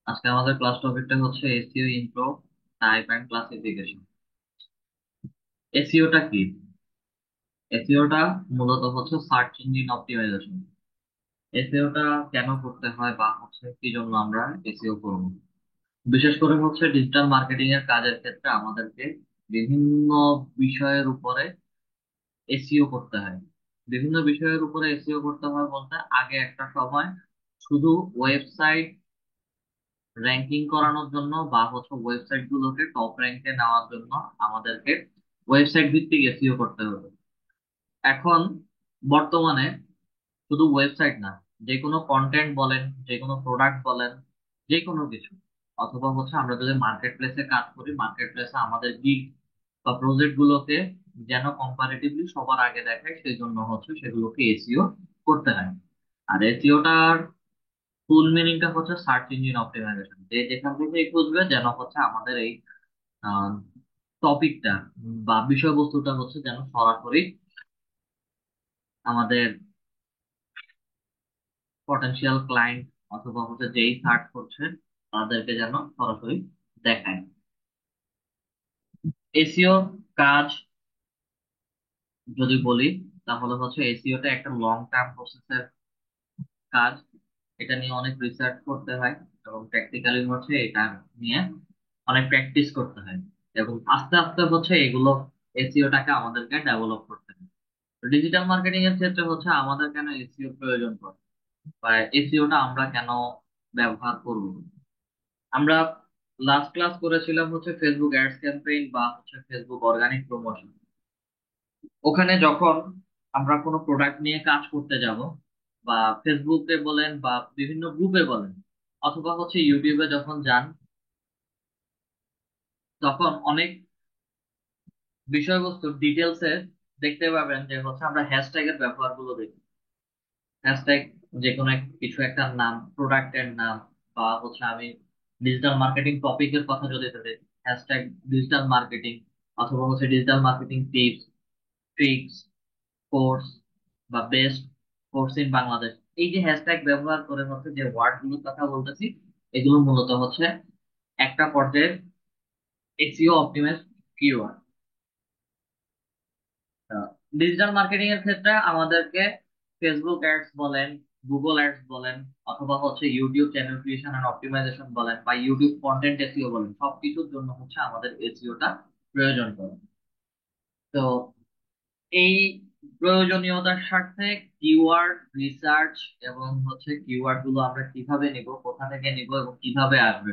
আজকে আমাদের ক্লাস টপিকটা হচ্ছে SEO intro, type and classification. এসইওটা কি? এসইওটা মূলত হচ্ছে সার্চ ইঞ্জিন অপটিমাইজেশন। এসইওটা কেন করতে হয় বা হচ্ছে কি জন্য আমরা এসইও করব? বিশেষ করে হচ্ছে ডিজিটাল মার্কেটিং এর কাজের ক্ষেত্রে আমাদেরকে বিভিন্ন বিষয়ের উপরে এসইও করতে হয়। বিভিন্ন বিষয়ের উপরে এসইও করতে হয় বলতে আগে একটা সময় শুধু ওয়েবসাইট র্যাঙ্কিং করানোর জন্য বা হচ্ছে ওয়েবসাইট গুলোকে টপ র্যাঙ্কে নেওয়ার জন্য আমাদেরকে ওয়েবসাইট ভিত্তিক এসইও করতে হবে। এখন বর্তমানে শুধু ওয়েবসাইট না, যে কোনো কন্টেন্ট বলেন, যে কোনো প্রোডাক্ট বলেন, যে কোনো কিছু, অথবা হচ্ছে আমরা যদি মার্কেট প্লেসে কাজ করি, মার্কেট প্লেসে আমাদের গিগ বা প্রজেক্ট গুলোকে যেন কম্পারেটিভলি সবার আগে দেখায়, সেই জন্য হচ্ছে সেগুলোকে এসইও করতে হয়। আর এসইওটার ফুল মিনিংটা হচ্ছে সার্চ ইঞ্জিন অপটিমাইজেশন। যে যেখান থেকে খুঁজবে যেন হচ্ছে আমাদের এই টপিকটা বা বিষয়বস্তুটা হচ্ছে যেন সরাসরি আমাদের পটেনশিয়াল ক্লায়েন্ট অথবা হচ্ছে যেই সার্চ করছে তাদেরকে যেন সরাসরি দেখায়। এসইও কাজ যদি বলি, তাহলে হচ্ছে এসইওটা একটা লং টার্ম প্রসেসের কাজ। এটা নিয়ে অনেক রিসার্চ করতে হয় এবং প্র্যাকটিক্যালি হচ্ছে এটা নিয়ে অনেক প্র্যাকটিস করতে হয় এবং আস্তে আস্তে হচ্ছে এগুলো এসইওটাকে আমাদেরকে ডেভেলপ করতে হয়। ডিজিটাল মার্কেটিং এর ক্ষেত্রে হচ্ছে আমাদের কেন এসইও প্রয়োজন পড়ে বা এসইওটা আমরা কেন ব্যবহার করব? আমরা লাস্ট ক্লাস করেছিলাম হচ্ছে ফেসবুক অ্যাডস ক্যাম্পেইন বা হচ্ছে ফেসবুক অর্গানিক প্রমোশন। ওখানে যখন আমরা কোনো প্রোডাক্ট নিয়ে কাজ করতে যাব, বা ফেসবুকে বলেন বা বিভিন্ন গ্রুপে বলেন, অথবা হচ্ছে ইউটিউবে যখন যান, তখন অনেক বিষয়বস্তুর ডিটেলসে দেখতে পাবেন যে হচ্ছে আমরা হ্যাশট্যাগ এর ব্যবহার গুলো দেখি। হ্যাশট্যাগ, যে কোনো কিছু একটা নাম, প্রোডাক্টের নাম, বা হচ্ছে আমি ডিজিটাল মার্কেটিং টপিকের কথা যদি ধরে, হ্যাশট্যাগ ডিজিটাল মার্কেটিং, অথবা হচ্ছে digital marketing tips, tricks, course, বা বেস্ট কোর্স ইন বাংলাদেশ। এই যে হ্যাশট্যাগ ব্যবহার করে হচ্ছে যে ওয়ার্ড গুলোর কথা বলতেছি, এগুলো মূলত হচ্ছে একটা পর্যায়ে SEO optimise keyword. Digital marketing এর ক্ষেত্রে আমাদেরকে ফেসবুক অ্যাডস বলেন, গুগল অ্যাডস বলেন, অথবা হচ্ছে YouTube channel creation and optimisation বলেন, বা ইউটিউব কন্টেন্ট এসইও বলেন, সবকিছুর জন্য হচ্ছে আমাদের এসইওটা প্রয়োজন পড়ে। তো এই প্রয়োজনীয়তার সাথে কিওয়ার্ড রিসার্চ এবং হচ্ছে কিওয়ার্ড গুলো আমরা কিভাবে নিব, কোথা থেকে নিব এবং কিভাবে আসবে,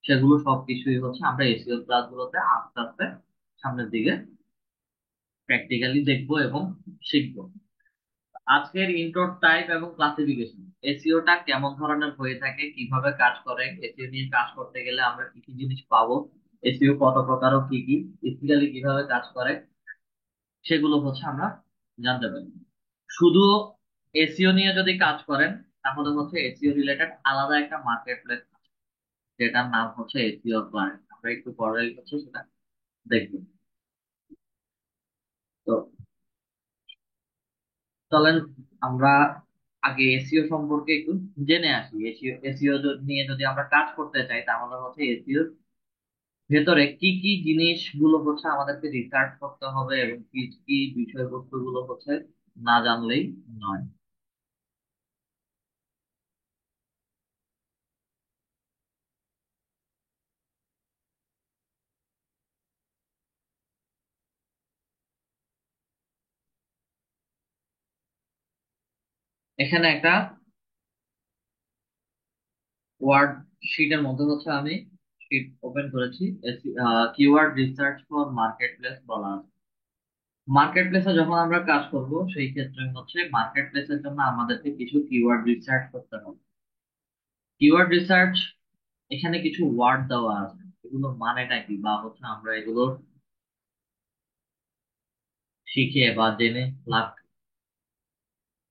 সেগুলো সবকিছুই হচ্ছে আমরা এসইও ক্লাস গুলোতে আস্তে আস্তে সামনের দিকে প্র্যাকটিক্যালি দেখবো এবং শিখবো। আজকের ইন্ট্রো, টাইপ এবং ক্লাসিফিকেশন। এসইওটা কেমন ধরনের হয়ে থাকে, কিভাবে কাজ করে, এসইও নিয়ে কাজ করতে গেলে আমরা কি কি জিনিস পাবো, এসইও কত প্রকার ও কি কি, বেসিক্যালি কিভাবে কাজ করে, সেগুলো হচ্ছে আমরা জানতে পারি। শুধু এসইও নিয়ে যদি কাজ করেন, তাহলে হচ্ছে এসইও রিলেটেড আলাদা একটা মার্কেট প্লেস যেটার নাম হচ্ছে এসইও ক্লায়েন্ট। আমরা একটু পরে হচ্ছে সেটা দেখবো। তো চলেন আমরা আগে এসইও সম্পর্কে একটু জেনে আসি। এসইও এসইও নিয়ে যদি আমরা কাজ করতে চাই, তাহলে হচ্ছে এসইও ভেতরে কি কি জিনিসগুলো হচ্ছে আমাদেরকে রিসার্চ করতে হবে এবং কি কি বিষয়বস্তুগুলো হচ্ছে না জানলেই নয়। এখানে একটা ওয়ার্ড শিটের মধ্যে হচ্ছে আমি শিট ওপেন করেছি। Keyword research for market place বলা আছে। মার্কেট প্লেসে যখন আমরা কাজ করব, সেই ক্ষেত্রে হচ্ছে মার্কেট প্লেসের জন্য আমাদেরকে কিছু কিওয়ার্ড রিসার্চ করতে হবে। কিওয়ার্ড রিসার্চ, এখানে কিছু ওয়ার্ড দেওয়া আছে, এগুলোর মানেটা কি বা হচ্ছে আমরা এগুলো শিখে বা জেনে লাভ।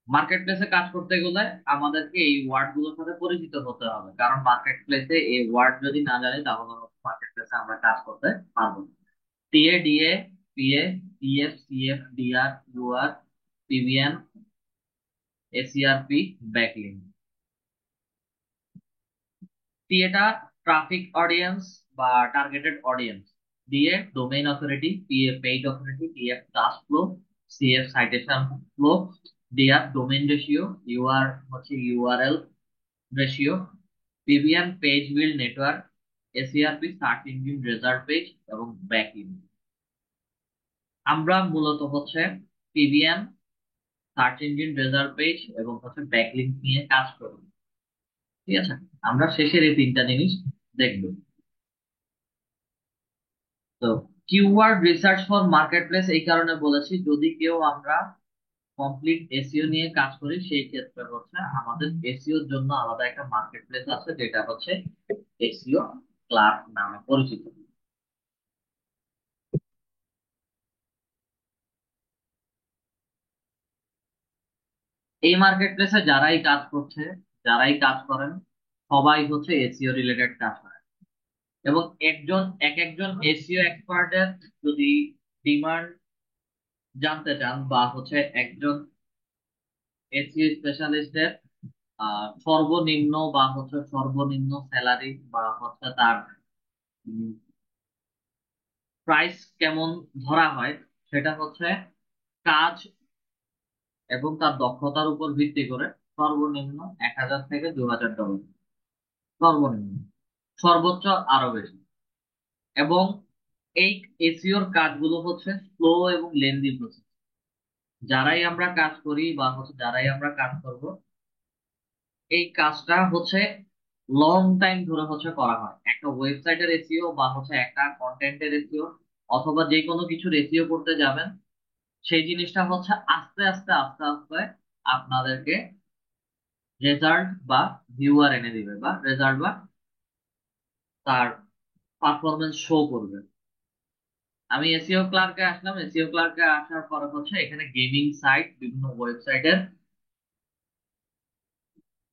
মার্কেট প্লেসে কাজ করতে গেলে আমাদেরকে এই ওয়ার্ড গুলোর সাথে পরিচিত হতে হবে, কারণ মার্কেট প্লেসে এই ওয়ার্ড যদি না জানি তাহলে মার্কেট প্লেসে আমরা কাজ করতে পারবো না। TA, DA, PA, TF, CF, DR, UR, PBN, SERP, backlink. T এটা ট্রাফিক অডিয়েন্স বা টার্গেটেড অডিয়েন্স, দিয়ে domain authority, P A paid authority, T F task flow, C F citation flow, D R domain ratio, U R হচ্ছে URL ratio, PBN page build network, SERP search engine result page এবং backlink. আমরা মূলত হচ্ছে PBN, search engine result page এবং হচ্ছে backlink নিয়ে কাজ করি। ঠিক আছে, আমরা শেষের এই তিনটা জিনিস দেখবো। তো keyword research for market place এই কারণে বলেছি, যদি কেউ আমরা কমপ্লিট এসইও নিয়ে কাজ করি সেই ক্ষেত্রে হচ্ছে আমাদের এসইওর জন্য আলাদা একটা মার্কেট প্লেস আছে, যেটা হচ্ছে এসইও ক্লার্ক নামে পরিচিত। এই মার্কেট প্লেসে যারাই কাজ করছে, যারাই কাজ করেন, সবাই হচ্ছে এসইও রিলেটেড কাজ করে। এবং এক একজন এসইও এক্সপার্টের যদি ডিমান্ড জানতে চান, বা হচ্ছে একজন এসইও স্পেশালিস্টের সর্বনিম্ন বা হচ্ছে সর্বনিম্ন স্যালারি বা হচ্ছে তার প্রাইস কেমন ধরা হয়, সেটা হচ্ছে কাজ এবং তার দক্ষতার উপর ভিত্তি করে সর্বনিম্ন 1,000 থেকে 2,000 ডলার, সর্বনিম্ন। সর্বোচ্চ আরো বেশি। এবং এই এসইওর কাজগুলো হচ্ছে স্লো এবং লেন্দি প্রসেস। যারাই আমরা কাজ করি বা হচ্ছে যারাই আমরা কাজ করব, এই কাজটা হচ্ছে লং টাইম ধরে হচ্ছে করা হয়। একটা ওয়েবসাইটের এসইও বা হচ্ছে একটা কন্টেন্টের এসইও অথবা যে কোনো কিছুর এসইও করতে যাবেন, সেই জিনিসটা হচ্ছে আস্তে আস্তে আস্তে আস্তে আপনাদেরকে রেজাল্ট বা ভিউয়ার এনে দিবে, বা রেজাল্ট বা তার পারফরমেন্স শো করবে। আমি এসইও ক্লার্কে আসলাম, এসইও ক্লার্কে আসার পরে হচ্ছে এখানে গেমিং সাইট, বিভিন্ন ওয়েবসাইটের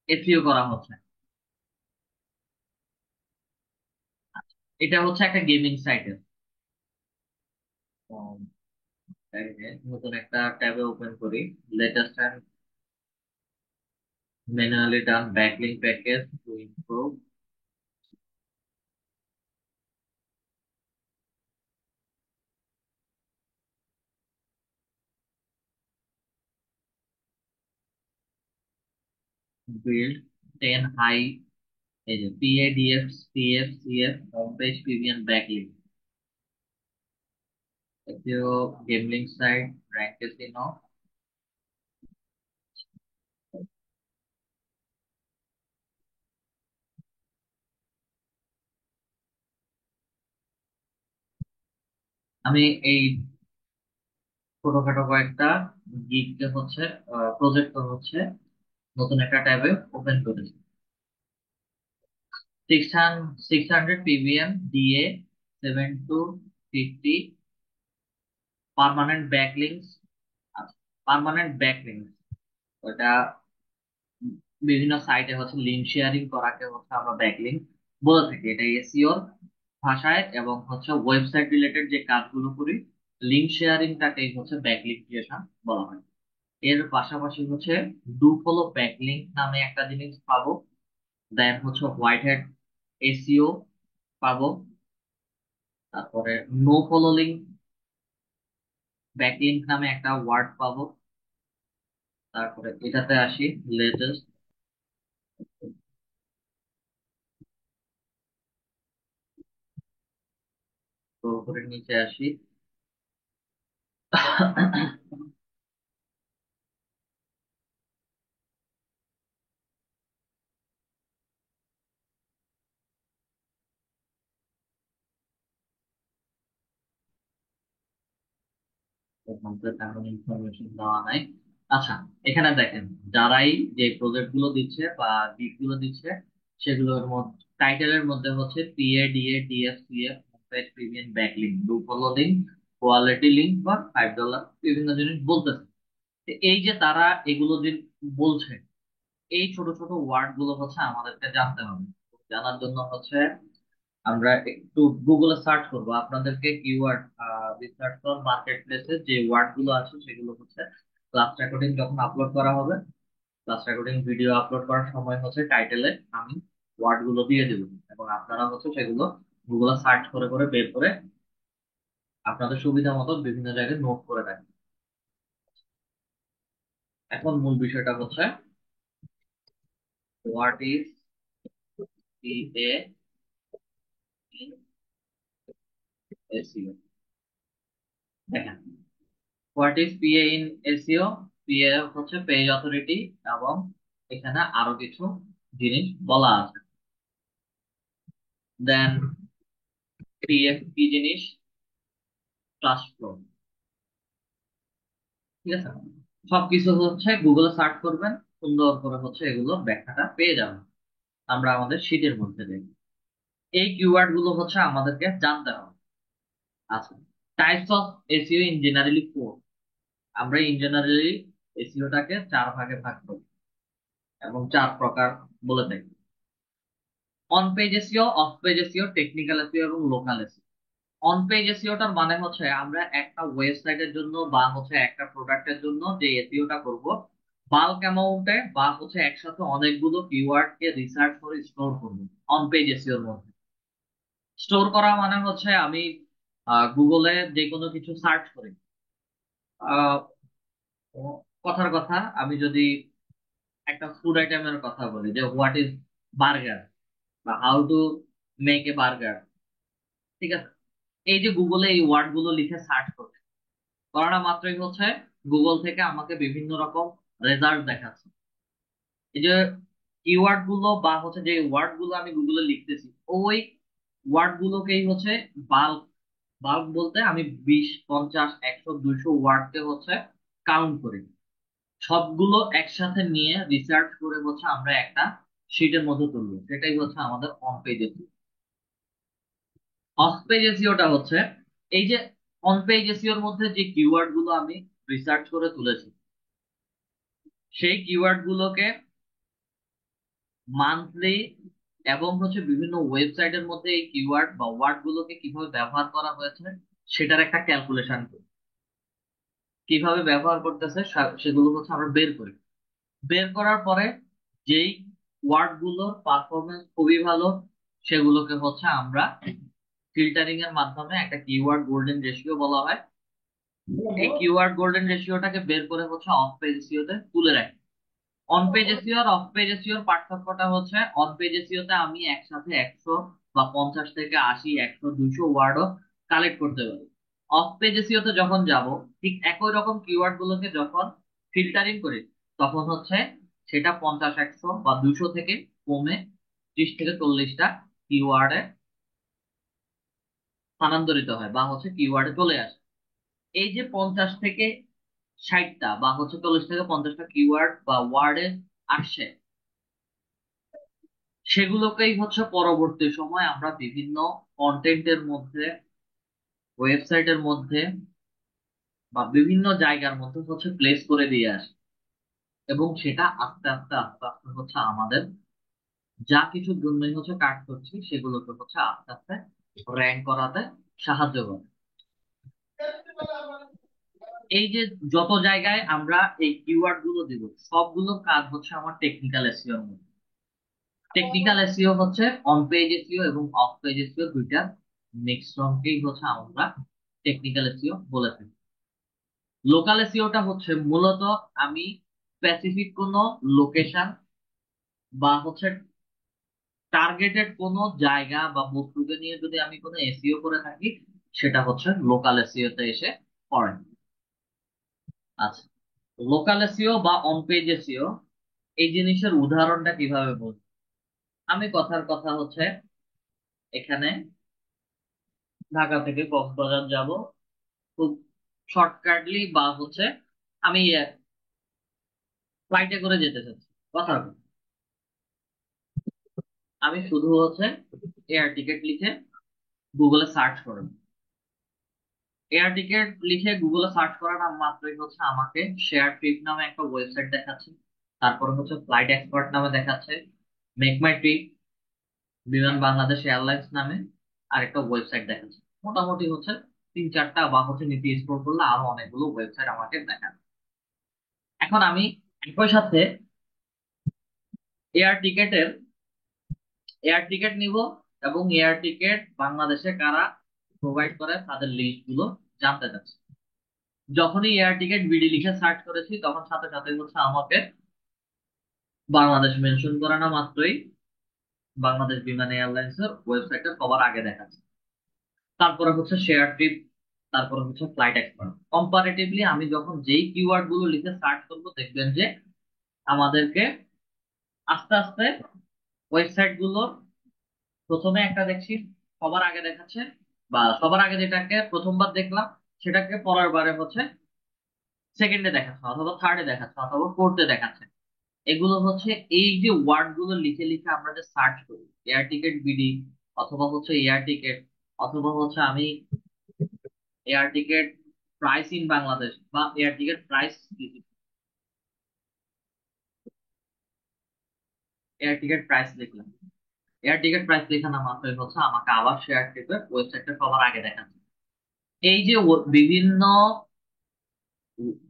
এসইও করা হচ্ছে। এটা হচ্ছে একটা গেমিং সাইটের নতুন একটা ট্যাবে ওপেন করি, latest and manually done backlink package to improve build 10 high, এই যে PADF CF CF home page PBN backlink, এটিও গেমিং সাইট র্যাঙ্ক ক্যাসিনো। আমি এই ছোটখাটো কয়েকটা গিগকে হচ্ছে প্রজেক্ট হচ্ছে নতুন একটা ট্যাবে ওপেন করেছি। 600 PBN DA 7 to 50 permanent backlinks. Permanent backlinks ওটা বিভিন্ন সাইটে হচ্ছে লিঙ্ক শেয়ারিং করাকে হচ্ছে আমরা ব্যাকলিংক বলে থাকি, এটা এসইওর ভাষায়। এবং হচ্ছে ওয়েবসাইট রিলেটেড যে কাজগুলো করি, লিঙ্ক শেয়ারিংটাকেই হচ্ছে ব্যাকলিংক ক্রিয়েশন বলা হয়। এর পাশাপাশি হচ্ছে ডু ফলো ব্যাকলিংক নামে একটা জিনিস পাবো, দেন হচ্ছে হোয়াইট হ্যাট এসইও পাবো, তারপরে নো ফলো লিঙ্ক ব্যাকলিংক নামে একটা ওয়ার্ড পাবো। তারপরে এটাতে আসি, লেটেস্ট করে নিচে আসি। এর মধ্যে তেমন ইনফরমেশন দেওয়া নাই। আচ্ছা, এখানে দেখেন, যারাই যে প্রজেক্ট গুলো দিচ্ছে বা গিগ গুলো দিচ্ছে, সেগুলোর মধ্যে টাইটেলের মধ্যে হচ্ছে PA DA DFCF page premium backlink do follow link quality link বা $5 বিভিন্ন জিনিস বলতেছে। তো এই যে তারা এগুলো যে বলছে, এই ছোট ছোট ওয়ার্ড গুলো হচ্ছে আমাদেরকে জানতে হবে। জানার জন্য হচ্ছে আমরা একটু গুগলে সার্চ করব, আপনাদেরকে কিওয়ার্ড রিসার্চ ফর মার্কেট প্লেসে যে ওয়ার্ড গুলো আছে সেগুলো হচ্ছে ক্লাস রেকর্ডিং যখন আপলোড করা হবে, ক্লাস রেকর্ডিং ভিডিও আপলোড করার সময় হচ্ছে টাইটেলে আমি ওয়ার্ড গুলো দিয়ে দিব, এবং আপনারা হচ্ছে সেগুলো গুগলে সার্চ করে করে বের করে আপনাদের সুবিধা মতো বিভিন্ন জায়গায় নোট করে রাখবেন। এখন মূল বিষয়টা হচ্ছে what is PA in SEO. দেখেন, what is PA in SEO. PA হচ্ছে পেজ অথরিটি, এবং এখানে আরো কিছু জিনিস বলা আছে। দেন পিএফ কি জিনিস, ট্রাস্ট ফ্লো। ঠিক আছে, সবকিছু হচ্ছে গুগলে সার্চ করবেন, সুন্দর করে হচ্ছে এগুলো ব্যাখ্যাটা পেয়ে যাবেন। আমরা আমাদের শীটের মধ্যে দেখি, এই কিওয়ার্ড গুলো হচ্ছে আমাদেরকে জানতে হবে। আচ্ছা, types of SEO in generally four. আমরা ইন জেনারেলি এসইওটাকে চার ভাগে ভাগ করি এবং চার প্রকার বলে থাকি: on page SEO, off page SEO, technical SEO এবং লোকাল এসইও। অন পেজ এসইওটার মানে হচ্ছে আমরা একটা ওয়েবসাইটের জন্য বা হচ্ছে একটা প্রোডাক্টের জন্য যে এসইওটা করব, বাল্ক অ্যামাউন্টে বা হচ্ছে একসাথে অনেকগুলো কিওয়ার্ড কে রিসার্চ করে স্টোর করব অন পেজ এসইওর মধ্যে। স্টোর করা মানে হচ্ছে আমি গুগলে যে কোনো কিছু সার্চ করি। আহ, কথার কথা, আমি যদি একটা ফুড আইটেমের কথা বলি, যে হোয়াট ইজ বার্গার বা how to make a burger, ঠিক আছে, এই যে গুগলে এই ওয়ার্ড গুলো লিখে সার্চ করবে, করাটা মাত্রই হচ্ছে গুগল থেকে আমাকে বিভিন্ন রকম রেজাল্ট দেখাচ্ছে। এই যে কিওয়ার্ড গুলো বা হচ্ছে যে ওয়ার্ড গুলো আমি গুগলে লিখতেছি, ওই ওয়ার্ড গুলোকেই হচ্ছে বাল্ক। বাল্ক বলতে আমি 20, 50, 100, 200 ওয়ার্ডকে হচ্ছে কাউন্ট করি, সবগুলো একসাথে নিয়ে রিসার্চ করে হচ্ছে আমরা একটা শিটের মধ্যে তুলবো। সেটাই হচ্ছে আমাদের on page SEO. Off page এসইওটা হচ্ছে এই যে অন পেজ এসইওর মধ্যে যে কিওয়ার্ড গুলো আমি রিসার্চ করে তুলেছি, সেই কিওয়ার্ড গুলোকে মান্থলি এবং হচ্ছে বিভিন্ন ওয়েবসাইটের মধ্যে এই কিওয়ার্ড বা ওয়ার্ড গুলোকে কিভাবে ব্যবহার করা হয়েছে সেটার একটা ক্যালকুলেশন করি। কিভাবে ব্যবহার করতেছে সেগুলো হচ্ছে আমরা বের করি। বের করার পরে যেই ওয়ার্ড গুলোর পারফরমেন্স খুবই ভালো, সেগুলোকে হচ্ছে আমরা ফিল্টারিং এর মাধ্যমে, একটা কিওয়ার্ড গোল্ডেন রেশিও বলা হয়, এই কিওয়ার্ড গোল্ডেন রেশিওটাকে বের করে হচ্ছে অফ পেজ এসইও তে তুলে রাখি। অন পেজ এসইও আর অফ পেজ এসইওর পার্থক্যটা হচ্ছে, অন পেজ এসইও তে আমি একসাথে 100 বা 50 থেকে 80, 100, 200 ওয়ার্ডও কালেক্ট করতে পারি। অফ পেজ এসইও তে যখন যাব, ঠিক একই রকম কিওয়ার্ড গুলোকে যখন ফিল্টারিং করি, তখন হচ্ছে সেটা 50, 100 বা 200 থেকে কমে 30 থেকে 40টা কিওয়ার্ডে স্থানান্তরিত হয় বা হচ্ছে কিওয়ার্ডে চলে আসে। এই যে 50 থেকে 60টা বা হচ্ছে 40 থেকে 50টা কিওয়ার্ড বা ওয়ার্ডে আসছে, সেগুলোকেই হচ্ছে পরবর্তী সময় আমরা বিভিন্ন কন্টেন্টের মধ্যে, ওয়েবসাইটের মধ্যে বা বিভিন্ন জায়গার মধ্যে হচ্ছে প্লেস করে দিয়ে আসে, এবং সেটা আস্তে আস্তে আস্তে আস্তে হচ্ছে আমাদের যা কিছুর জন্যই হচ্ছে কাজ করছি সেগুলোকে হচ্ছে আস্তে আস্তে র্যাঙ্ক করাতে সাহায্য করে। এই যে যত জায়গায় আমরা এই কিওয়ার্ড গুলো দিব, সবগুলোর কাজ হচ্ছে আমার টেকনিক্যাল এসইও এর মধ্যে। টেকনিক্যাল এসইও হচ্ছে অন পেজ এসইও এবং অফ পেজ এসইও দুইটার মিশ্রণকেই হচ্ছে আমরা টেকনিক্যাল এসইও বলে থাকি। লোকাল এসইওটা হচ্ছে মূলত আমি স্পেসিফিক কোনো লোকেশন বা হচ্ছে টার্গেটেড কোনো জায়গা বা বস্তুকে নিয়ে যদি আমি কোনো এসইও করে থাকি, সেটা হচ্ছে লোকাল এসইও তে এসে পড়ে। আচ্ছা, লোকাল এসইও বা অন পেজ এসইও, এই জিনিসের উদাহরণটা কিভাবে বলবো? আমি কথার কথা হচ্ছে এখানে ঢাকা থেকে কক্সবাজার যাব, খুব শর্টকাটলি বা হচ্ছে আমি ফ্লাইটে করে যেতে চাচ্ছি, কথা হবে, আমি শুধু হচ্ছে এয়ার টিকেট লিখে গুগলে সার্চ করব। এয়ার টিকেট লিখে গুগলে সার্চ করার মাত্রই হচ্ছে আমাকে শেয়ার ট্রিপ নামে একটা ওয়েবসাইট দেখাচ্ছে, তারপরে হচ্ছে ফ্লাইট এক্সপার্ট নামে দেখাচ্ছে, মেক মাই ট্রিপ, বিমান বাংলাদেশ এয়ারলাইন্স নামে আরেকটা ওয়েবসাইট দেখাচ্ছে। মোটামুটি হচ্ছে 3, 4টা বা হচ্ছে নিচে স্ক্রল করলে আরো অনেকগুলো ওয়েবসাইট আমাকে দেখাবে। এখন আমি একই সাথে এয়ার টিকেটের এয়ার টিকেট নিব, এবং এয়ার টিকেট বাংলাদেশে কারা প্রোভাইড করে তাদের লিস্ট গুলো জানতে চাচ্ছি। যখনই এয়ার টিকেট বিডি লিখে সার্চ করেছি, তখন সাথে সাথে হচ্ছে আমাকে বাংলাদেশ মেনশন করা না মাত্রই বাংলাদেশ বিমান এয়ারলাইন্স এর ওয়েবসাইটে সবার আগে দেখাচ্ছে। তারপরে হচ্ছে শেয়ার ট্রিপ, তারপরে হচ্ছে ফ্লাইট এক্সপার্ট। কম্পারেটিভলি আমি যখন যেই কিওয়ার্ড গুলো লিখে সার্চ করবো, দেখবেন যে আমাদেরকে আস্তে আস্তে ওয়েবসাইট গুলোর প্রথমে একটা দেখছি সবার আগে দেখাচ্ছে, বা সবার আগে যেটাকে প্রথমবার দেখলাম সেটাকে পরের বারে হচ্ছে সেকেন্ডে দেখাচ্ছে, অথবা থার্ডে দেখাচ্ছে, অথবা ফোর্থে দেখাচ্ছে। এগুলো হচ্ছে এই যে ওয়ার্ড গুলো লিখে লিখে আমরা যে সার্চ করি, এয়ার টিকেট বিডি, অথবা হচ্ছে এয়ার টিকেট, অথবা হচ্ছে আমি air ticket price in Bangladesh, বা air ticket price, air ticket price লিখলাম। এয়ার টিকেট প্রাইস লেখা না মাত্রই হচ্ছে আমাকে আবার শেয়ার টিকেট ওয়েবসাইটটা সবার আগে দেখাচ্ছে। এই যে বিভিন্ন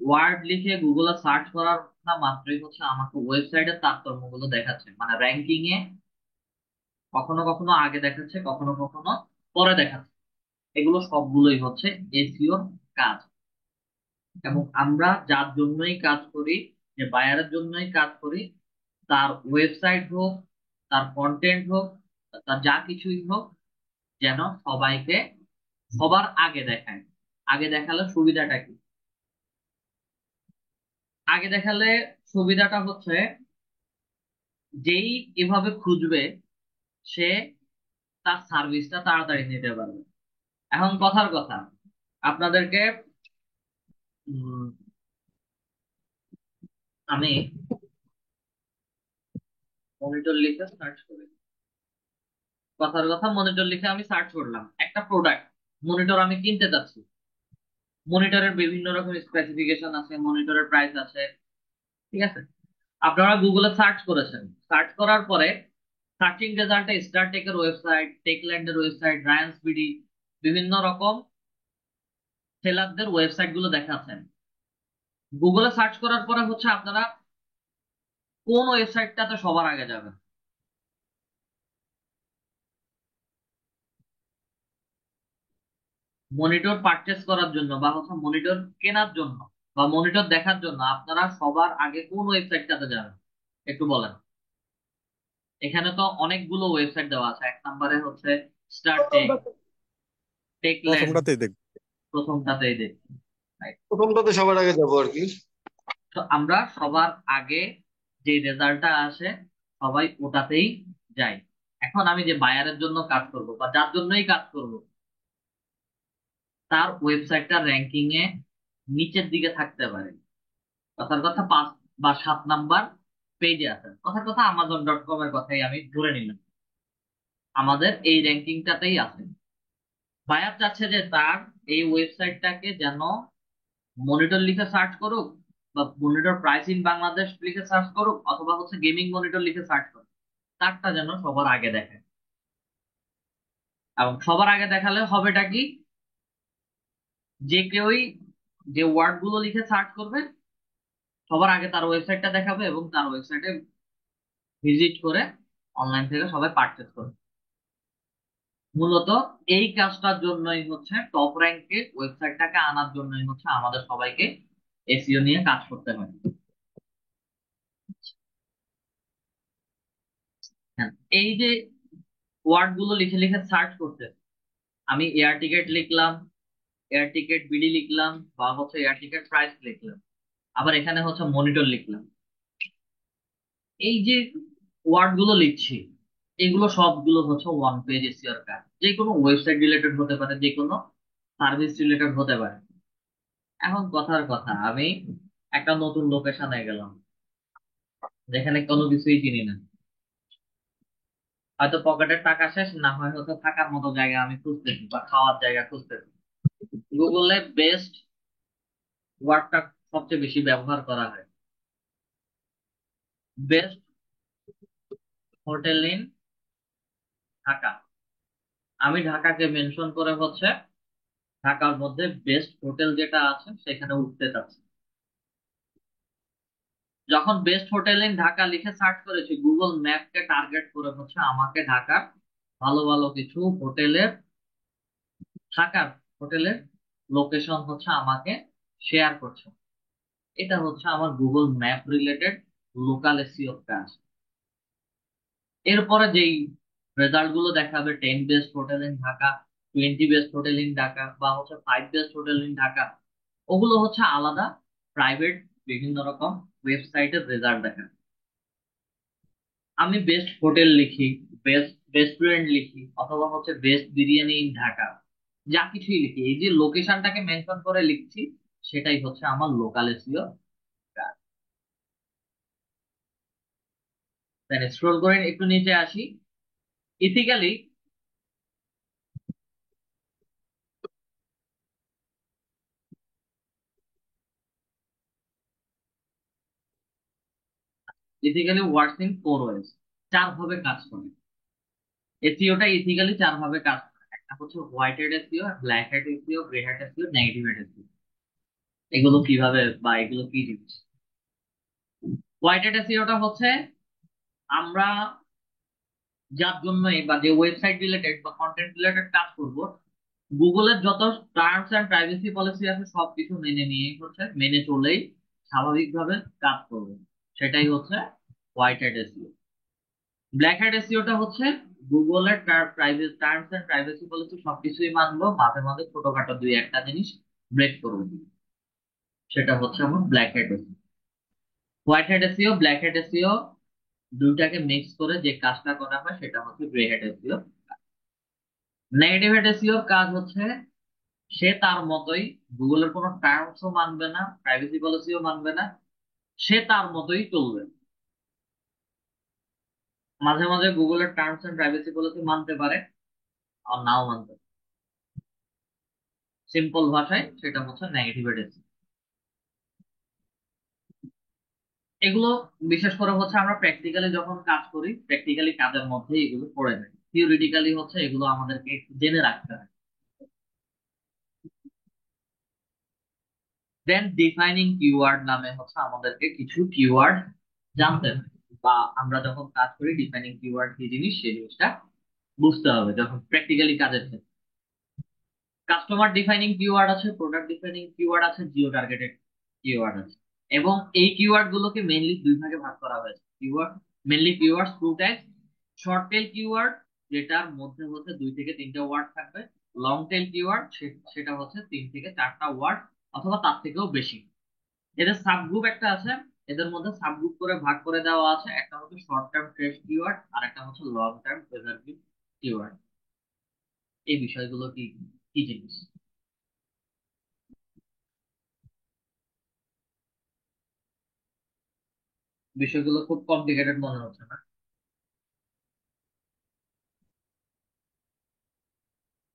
ওয়ার্ড লিখে গুগলে সার্চ করার না মাত্রই হচ্ছে আমাকে ওয়েবসাইটের তারতম্যগুলো দেখাচ্ছে, মানে র্যাঙ্কিং এ কখনো কখনো আগে দেখাচ্ছে, কখনো কখনো পরে দেখাচ্ছে। এগুলো সবগুলোই হচ্ছে এসইও কাজ। এবং আমরা যার জন্যই কাজ করি, যে বায়ারের জন্যই কাজ করি, তার ওয়েবসাইট হোক, তার কন্টেন্ট হোক, তার যা কিছুই হোক, যেন সবাইকে সবার আগে দেখায়। আগে দেখালে সুবিধাটা কি? আগে দেখালে সুবিধাটা হচ্ছে, যেই এভাবে খুঁজবে সে তার সার্ভিসটা তাড়াতাড়ি নিতে পারবে। এখন কথার কথা, আপনাদেরকে উম, আমি মনিটর লিখে সার্চ করি, কথার কথা মনিটর লিখে আমি সার্চ করলাম একটা প্রোডাক্ট, মনিটর আমি কিনতে চাচ্ছি। মনিটরের বিভিন্ন রকম স্পেসিফিকেশন আছে, মনিটরের প্রাইস আছে, ঠিক আছে। আপনারা গুগলে সার্চ করেছেন, সার্চ করার পরে সার্চিং রেজাল্টে স্টারটেকের ওয়েবসাইট, টেকল্যান্ডের ওয়েবসাইট, রায়ান্স বিডি, বিভিন্ন রকম সেলারদের ওয়েবসাইট গুলো দেখাচ্ছেন। গুগলে সার্চ করার পরে হচ্ছে আপনারা কোন ওয়েবসাইটটাতে সবার আগে যাবেন? মনিটর পারচেস করার জন্য, বা হচ্ছে মনিটর কেনার জন্য, বা মনিটর দেখার জন্য আপনারা সবার আগে কোন ওয়েবসাইটটাতে যাবেন একটু বলেন। এখানে তো অনেকগুলো ওয়েবসাইট দেওয়া আছে। এক নম্বরে হচ্ছে স্টারটেক, টেকল্যান্ড, প্রথমটাতেই দেখ। প্রথমটাতেই দেখছি। প্রথমটাতে সবার আগে যাবো আর কি। তো আমরা সবার আগে যে রেজাল্টটা আসে সবাই ওটাতেই যাই। এখন আমি যে বায়ারের জন্য কাজ করব, বা যার জন্যই কাজ করব, তার ওয়েবসাইটটা র্যাঙ্কিং এ নিচের দিকে থাকতে পারে। কথার কথা 5 বা 7 নাম্বার পেজে আছে। কথার কথা Amazon.com এর কথাই আমি ধরে নিলাম, আমাদের এই র্যাঙ্কিংটাতেই আছে। বায়ার চাচ্ছে যে তার এই ওয়েবসাইটটাকে যেন মনিটর লিখে সার্চ করুক, বা মনিটর প্রাইস ইন বাংলাদেশ লিখে সার্চ করুক, অথবা হচ্ছে গেমিং মনিটর লিখে সার্চ করুক, তারটা যেন সবার আগে দেখে। এবং সবার আগে দেখালে হবেটা কি? যে কেউই যে ওয়ার্ড গুলো লিখে সার্চ করবে, সবার আগে তার ওয়েবসাইটটা দেখাবে, এবং তার ওয়েবসাইটে ভিজিট করে অনলাইন থেকে সবাই পারচেস করবে। মূলত এই কাজটার জন্যই হচ্ছে, টপ র্যাঙ্কে ওয়েবসাইটটাকে আনার জন্যই হচ্ছে আমাদের সবাইকে এসইও নিয়ে কাজ করতে হয়। হ্যাঁ, এই যে ওয়ার্ড গুলো লিখে লিখে সার্চ করতে, আমি এয়ার টিকেট লিখলাম, এয়ার টিকেট বিডি লিখলাম, বা হচ্ছে এয়ার টিকেট প্রাইস লিখলাম, আবার এখানে হচ্ছে মনিটর লিখলাম। এই যে ওয়ার্ড গুলো লিখছি, এগুলো সবগুলো হচ্ছে ওয়ান পেজ এসইও কাজ। যে কোনো ওয়েবসাইট রিলেটেড হতে পারে, যে কোনো সার্ভিস রিলেটেড হতে পারে। এখন কথার কথা, আমি একটা নতুন লোকেশনে গেলাম, যেখানে কোনো কিছুই চিনি না। হয়তো পকেটের টাকা শেষ, না হয় হয়তো থাকার মতো জায়গা আমি খুঁজতেছি, বা খাওয়ার জায়গা খুঁজতেছি। গুগলে বেস্ট ওয়ার্ডটা সবচেয়ে বেশি ব্যবহার করা হয়, বেস্ট হোটেল ইন ঢাকা। আমি ঢাকাকে মেনশন করে হচ্ছে ঢাকার মধ্যে বেস্ট হোটেল যেটা আছে সেখানে উঠতে চাচ্ছি। যখন বেস্ট হোটেল ইন ঢাকা লিখে সার্চ করেছি, গুগল ম্যাপকে টার্গেট করে হচ্ছে আমাকে ঢাকার ভালো ভালো কিছু হোটেলের, থাকার হোটেলের লোকেশন হচ্ছে আমাকে শেয়ার করছে। এটা হচ্ছে আমার Google map related local SEO কাজ। এরপরে যেই রেজাল্ট গুলো দেখাবে, 10 best hotel in Dhaka, 20 best hotel in Dhaka, বা হচ্ছে 5 বেস্ট হোটেল ইন ঢাকা, ওগুলো হচ্ছে আলাদা প্রাইভেট বিভিন্ন রকম ওয়েবসাইটের রেজাল্ট দেখাবে। আমি বেস্ট হোটেল লিখি, বেস্ট রেস্টুরেন্ট লিখি, অথবা হচ্ছে বেস্ট বিরিয়ানি ইন ঢাকা, যা কিছুই লিখি, এই যে লোকেশনটাকে মেনশন করে লিখছি, সেটাই হচ্ছে আমার লোকাল এসইও কাজ। দেন স্ক্রল করে একটু নিচে আসি। Ethically, ethically works in 4 ways, চার ভাবে কাজ করে। এসইওটা ইথিক্যালি চার ভাবে কাজ করে। একটা হচ্ছে white hat SEO, black hat SEO, grey hat SEO, negative hat SEO. এগুলো কিভাবে বা এগুলো কি জিনিস? হোয়াইট হ্যাট এসইওটা হচ্ছে আমরা যার জন্য বা যে ওয়েবসাইট রিলেটেড বা কন্টেন্ট রিলেটেড কাজ করব, গুগলের যত টার্মস এন্ড প্রাইভেসি পলিসি আছে সবকিছু মেনে নিয়ে হচ্ছে, মেনে চলেই স্বাভাবিকভাবে কাজ করবে। সেটাই হচ্ছে white hat SEO. Black hat এসইওটা হচ্ছে গুগলের private terms and privacy policy সবকিছুই মানবো, মাঝে মাঝে ছোটখাটো দুই একটা জিনিস ব্রেক করবো, সেটা হচ্ছে আমার black hat SEO. White hat SEO, black hat SEO দুইটাকে মিক্স করে যে কাজটা করা হয় সেটা হচ্ছে grey hat SEO. Negative hat এসইওর কাজ হচ্ছে সে তার মতোই গুগলের কোনো টার্মসও মানবে না, প্রাইভেসি পলিসিও মানবে না, সে তার মতোই চলবে। মাঝে মাঝে গুগলের টার্মস এন্ড প্রাইভেসি পলিসি মানতে পারে, আর নাও মানতে পারে। সিম্পল ভাষায় সেটা হচ্ছে নেগেটিভ এডেন্সি। এগুলো বিশেষ করে হচ্ছে আমরা প্র্যাকটিক্যালি যখন কাজ করি, প্র্যাকটিক্যালি কাজের মধ্যে এগুলো পড়ে যায়। থিওরিটিক্যালি হচ্ছে এগুলো আমাদেরকে একটু জেনে রাখতে হয়। দেন ডিফাইনিং কিওয়ার্ড নামে হচ্ছে আমাদেরকে কিছু কিওয়ার্ড জানতে হবে, বা আমরা যখন কাজ করি ডিফাইনিং কিওয়ার্ড কি জিনিস সেই জিনিসটা বুঝতে হবে যখন প্র্যাকটিক্যালি কাজের ক্ষেত্রে। কাস্টমার ডিফাইনিং কিওয়ার্ড আছে, প্রোডাক্ট ডিফাইনিং কিওয়ার্ড আছে, জিও টার্গেটেড কিওয়ার্ড আছে। এবং এই কিওয়ার্ড গুলোকে মেইনলি দুই ভাগে ভাগ করা হয়েছে। Keyword mainly keyword two type: short tail keyword, যেটার মধ্যে হচ্ছে 2 থেকে 3টে ওয়ার্ড থাকবে; লং টেল কিওয়ার্ড, সেটা হচ্ছে 3 থেকে 4টা ওয়ার্ড অথবা তার থেকেও বেশি। এদের সাবগ্রুপ একটা আছে, এদের মধ্যে সাবগ্রুপ করে ভাগ করে দেওয়া আছে। একটা হচ্ছে শর্ট টার্ম ফ্রেশ কিওয়ার্ড, আর একটা হচ্ছে লং টার্ম প্রেজার্ভেটিভ কিওয়ার্ড। এই বিষয়গুলো কি কি জিনিস? বিষয়গুলো খুব কমপ্লিকেটেড মনে হচ্ছে না?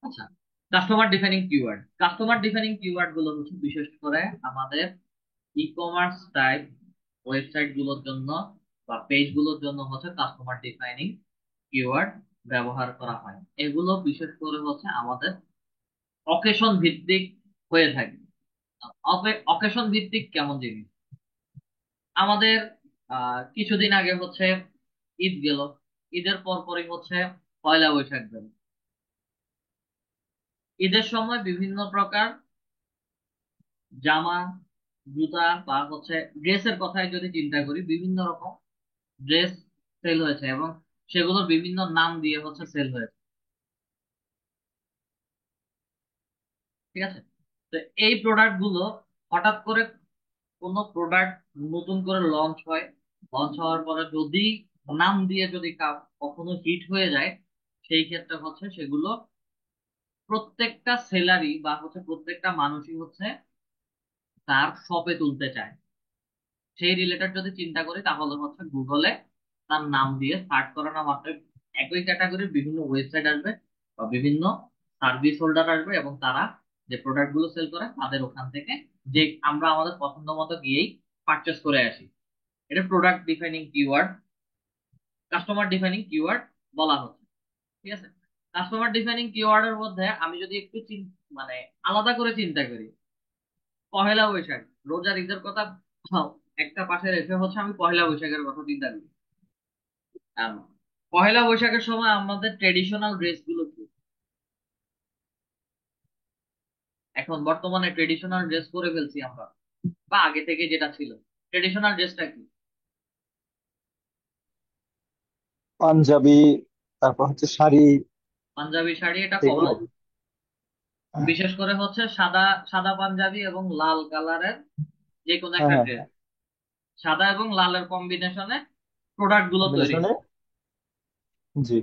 আচ্ছা, customer defining keyword, customer defining keyword গুলো হচ্ছে বিশেষ করে আমাদের ই কমার্স টাইপ ওয়েবসাইট গুলোর জন্য বা পেজ গুলোর জন্য হচ্ছে কাস্টমার ডিফাইনিং কিওয়ার্ড ব্যবহার করা হয়। এগুলো বিশেষ করে হচ্ছে আমাদের অকেশন ভিত্তিক হয়ে থাকে। অকেশন ভিত্তিক কেমন জিনিস? আমাদের কিছুদিন আগে হচ্ছে ঈদ গেল, ঈদের পর পরই হচ্ছে পয়লা বৈশাখ গেল। ঈদের সময় বিভিন্ন প্রকার জামা, জুতা, বা হচ্ছে ড্রেসের কথাই যদি চিন্তা করি, বিভিন্ন রকম ড্রেস সেল হয়েছে এবং সেগুলোর বিভিন্ন নাম দিয়ে হচ্ছে সেল হয়েছে। ঠিক আছে? তো এই প্রোডাক্ট গুলো হঠাৎ করে কোনো প্রোডাক্ট নতুন করে লঞ্চ হয়, লঞ্চ হওয়ার পরে যদি নাম দিয়ে যদি কখনো হিট হয়ে যায়, সেই ক্ষেত্রে হচ্ছে সেগুলো প্রত্যেকটা সেলারই বা হচ্ছে প্রত্যেকটা মানুষই হচ্ছে তার শপে তুলতে চায়। সেই রিলেটেড যদি চিন্তা করি তাহলে হচ্ছে গুগলে তার নাম দিয়ে সার্চ করানো মাত্র একই ক্যাটাগরির বিভিন্ন ওয়েবসাইট আসবে বা বিভিন্ন সার্ভিস হোল্ডার আসবে, এবং তারা যে প্রোডাক্ট গুলো সেল করে তাদের ওখান থেকে যে আমরা আমাদের পছন্দ মতো গিয়েই পারচেস করে আসি। এটা product defining keyword, customer defining keyword বলা হচ্ছে। ঠিক আছে? কাস্টমার ডিফাইনিং কিওয়ার্ডের মধ্যে আমি যদি একটু মানে আলাদা করে চিন্তা করি, পহেলা বৈশাখ, রোজার ঈদের কথা একটা পাশে রেখে হচ্ছে আমি পয়লা বৈশাখের কথা চিন্তা করি। আম, পয়লা বৈশাখের সময় আমাদের ট্রেডিশনাল ড্রেস গুলো কি? এখন বর্তমানে ট্রেডিশনাল ড্রেস পরে ফেলছি আমরা, বা আগে থেকে যেটা ছিল ট্রেডিশনাল ড্রেসটা কি? পাঞ্জাবি, তারপর হচ্ছে শাড়ি, পাঞ্জাবি শাড়ি, এটা এগুলো। কমন। বিশেষ করে হচ্ছে সাদা, সাদা পাঞ্জাবি এবং লাল কালারের যে কোনো হ্যাঁ একটা হ্যাঁ ড্রেস, হ্যাঁ, সাদা এবং লালের কম্বিনেশনে প্রোডাক্ট গুলো তৈরি কম্বিনেশনে। হয়। জি।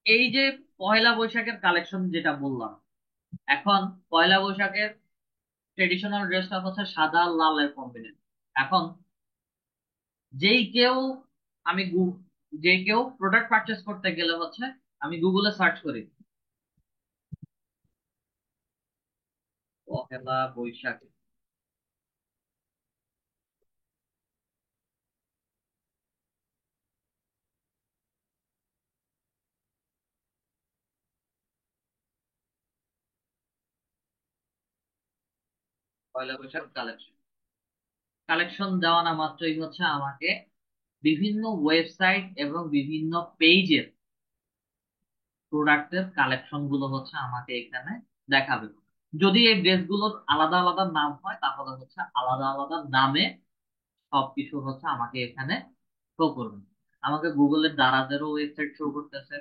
এই যে পয়লা বৈশাখের কালেকশন যেটা বললাম, এখন পয়লা বৈশাখের ট্রেডিশনাল ড্রেসটা হচ্ছে সাদা আর লালের কম্বিনেশন। এখন যেই কেউ, আমি যে কেউ প্রোডাক্ট পারচেস করতে গেলে হচ্ছে আমি গুগলে সার্চ করি পহেলা বৈশাখে। পয়লা বৈশাখ কালেকশন, কালেকশন দেওয়া না মাত্রই হচ্ছে আমাকে বিভিন্ন ওয়েবসাইট এবং বিভিন্ন পেজের প্রোডাক্টের কালেকশন গুলো হচ্ছে আমাকে এখানে দেখাবে। যদি এই ড্রেসগুলোর আলাদা আলাদা নাম হয় তাহলে হচ্ছে আলাদা আলাদা নামে সবকিছু হচ্ছে আমাকে এখানে শো করবে। আমাকে গুগলের দারাজেরও ওয়েবসাইট শো করতেছে,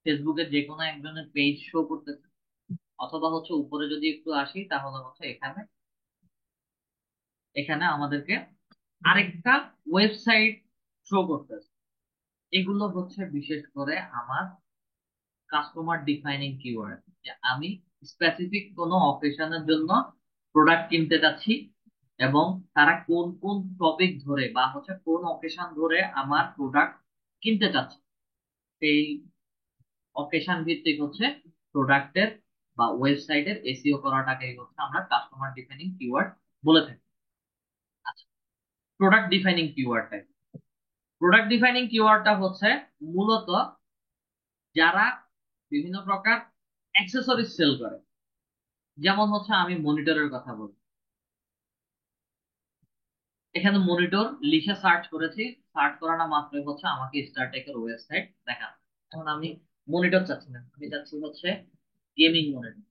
ফেসবুকের যে কোনো একজনের পেজ শো করতেছে, অথবা হচ্ছে উপরে যদি একটু আসি তাহলে হচ্ছে এখানে, এখানে আমাদেরকে আরেকটা ওয়েবসাইট শো করতেছে। এগুলো হচ্ছে বিশেষ করে আমার কাস্টমার ডিফাইনিং কিওয়ার্ড, যে আমি স্পেসিফিক কোনো অকেশনের জন্য প্রোডাক্ট কিনতে যাচ্ছি, এবং তারা কোন কোন টপিক ধরে বা হচ্ছে কোন অকেশন ধরে আমার প্রোডাক্ট কিনতে চাচ্ছে, সেই অকেশন ভিত্তিক হচ্ছে প্রোডাক্টের বা ওয়েবসাইটের এসইও করাটাকেই হচ্ছে আমরা কাস্টমার ডিফাইনিং কিওয়ার্ড বলে থাকি। আচ্ছা, প্রোডাক্ট ডিফাইনিং কিওয়ার্ডটা, প্রোডাক্ট ডিফাইনিং কিওয়ার্ডটা হচ্ছে মূলত যারা বিভিন্ন প্রকার অ্যাক্সেসরিজ সেল করে। যেমন হচ্ছে আমি মনিটরের কথা বলি, এখানে মনিটর লিখে সার্চ করেছি, সার্চ করানো মাত্রই হচ্ছে আমাকে স্টারটেকের ওয়েবসাইট দেখা। এখন আমি মনিটর চাচ্ছি না, আমি চাচ্ছি হচ্ছে গেমিং মনিটর।